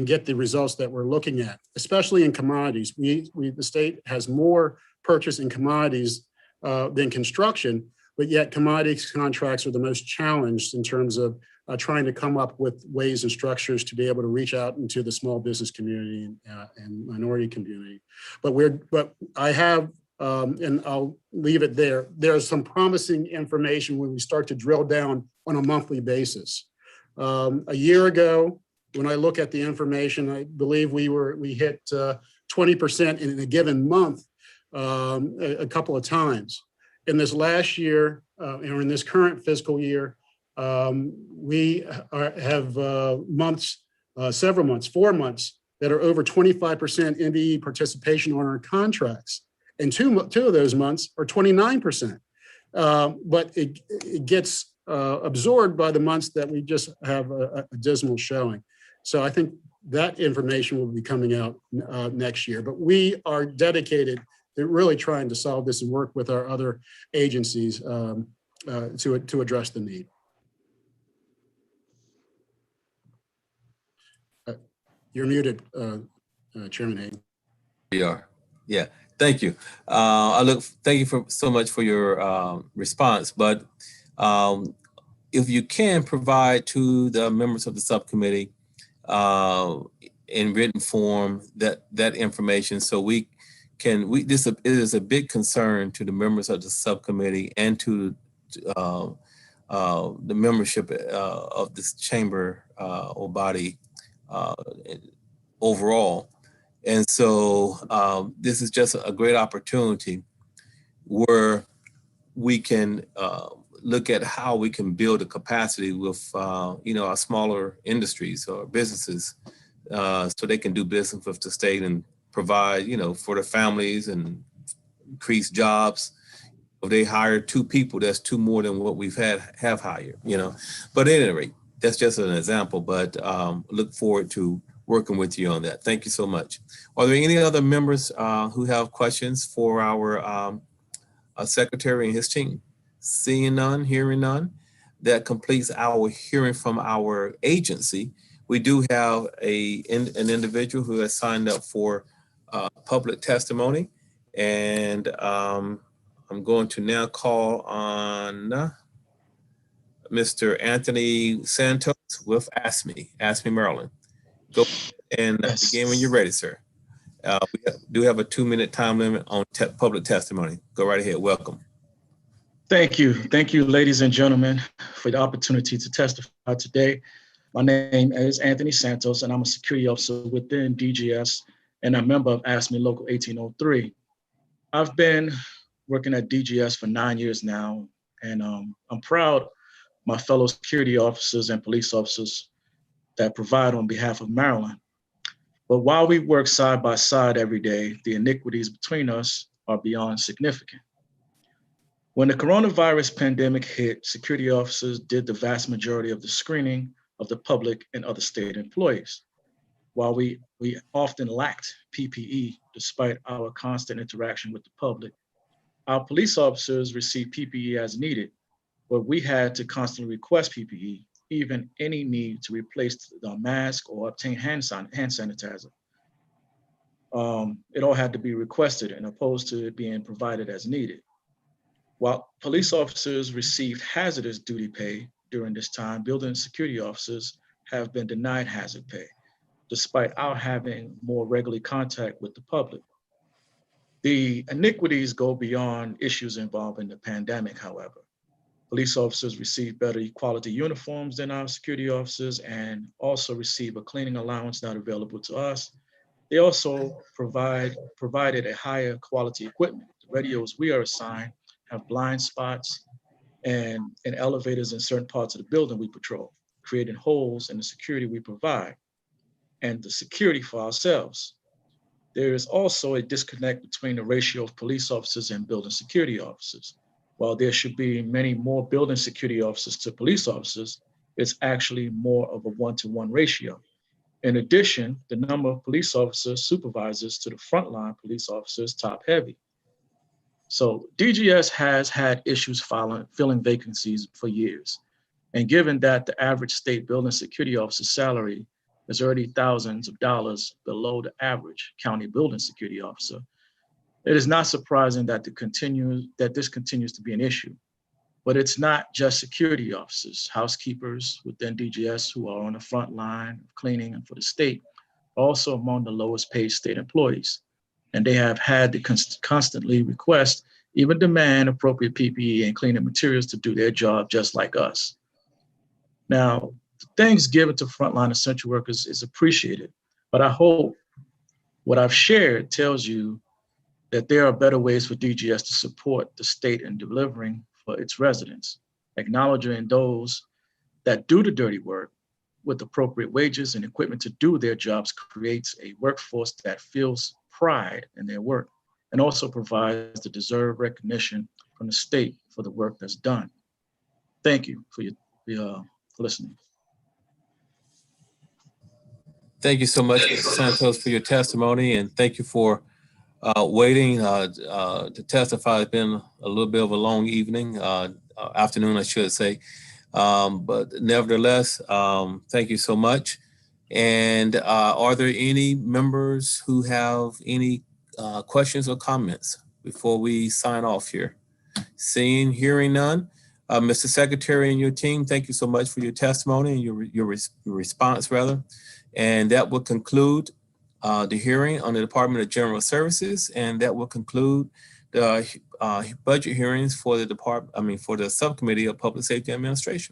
get the results that we're looking at, especially in commodities. The state has more purchase in commodities than construction, but yet commodities contracts are the most challenged in terms of trying to come up with ways and structures to be able to reach out into the small business community and minority community. But I have, and I'll leave it there. There's some promising information when we start to drill down on a monthly basis. A year ago, when I look at the information, I believe we hit 20% in a given month a couple of times. In this last year, or in this current fiscal year, we have months, several months, 4 months that are over 25% MBE participation on our contracts. And two of those months are 29%. But it gets absorbed by the months that we just have a dismal showing. So I think that information will be coming out next year. But we are dedicated to really trying to solve this and work with our other agencies to address the need. You're muted, Chairman Hagan. We are. Yeah. Thank you. Thank you so much for your response. But if you can provide to the members of the subcommittee in written form that information, so this is a big concern to the members of the subcommittee and to the membership of this chamber or body overall. And so this is just a great opportunity where we can look at how we can build a capacity with our smaller industries or businesses so they can do business with the state and provide, for their families and increase jobs. If they hire 2 people, that's 2 more than what we've have hired, But at any rate, that's just an example, but look forward to working with you on that. Thank you so much. Are there any other members who have questions for our secretary and his team? Seeing none, hearing none, that completes our hearing from our agency. We do have an individual who has signed up for public testimony, and I'm going to now call on Mr. Anthony Santos with ASME, Maryland. Go and begin when you're ready, sir. We do have a 2-minute time limit on public testimony. Go right ahead. Welcome. Thank you. Thank you, ladies and gentlemen, for the opportunity to testify today. My name is Anthony Santos, and I'm a security officer within DGS and a member of ASME Local 1803. I've been working at DGS for 9 years now, and I'm proud of my fellow security officers and police officers that provide on behalf of Maryland. But while we work side by side every day, the iniquities between us are beyond significant. When the coronavirus pandemic hit, security officers did the vast majority of the screening of the public and other state employees. While we often lacked PPE, despite our constant interaction with the public, our police officers received PPE as needed, but we had to constantly request PPE, even any need to replace the mask or obtain hand sanitizer. It all had to be requested and opposed to it being provided as needed. While police officers received hazardous duty pay during this time, building security officers have been denied hazard pay, despite our having more regular contact with the public. The iniquities go beyond issues involving the pandemic, however. Police officers receive better quality uniforms than our security officers and also receive a cleaning allowance not available to us. They also provided a higher quality equipment. The radios we are assigned have blind spots and elevators in certain parts of the building we patrol, creating holes in the security we provide and the security for ourselves. There is also a disconnect between the ratio of police officers and building security officers. While there should be many more building security officers to police officers, it's actually more of a 1-to-1 ratio. In addition, the number of police officers, supervisors to the frontline police officers top heavy. So DGS has had issues filling vacancies for years. And given that the average state building security officer's salary is already thousands of dollars below the average county building security officer, it is not surprising that this continues to be an issue. But it's not just security officers, housekeepers within DGS who are on the front line of cleaning and for the state, also among the lowest paid state employees. And they have had to constantly request, even demand appropriate PPE and cleaning materials to do their job just like us. Now, the things given to frontline essential workers is appreciated, but I hope what I've shared tells you that there are better ways for DGS to support the state in delivering for its residents, acknowledging those that do the dirty work with appropriate wages and equipment to do their jobs creates a workforce that feels pride in their work and also provides the deserved recognition from the state for the work that's done. Thank you for your listening. Thank you so much, Mr. Santos, for your testimony, and thank you for waiting to testify. It's been a little bit of a long evening, afternoon, I should say. But nevertheless, thank you so much. And are there any members who have any questions or comments before we sign off here? Seeing, hearing none. Mr. Secretary and your team, thank you so much for your testimony and your response, rather. And that will conclude the hearing on the Department of General Services, and that will conclude the budget hearings for the for the Subcommittee of Public Safety and Administration.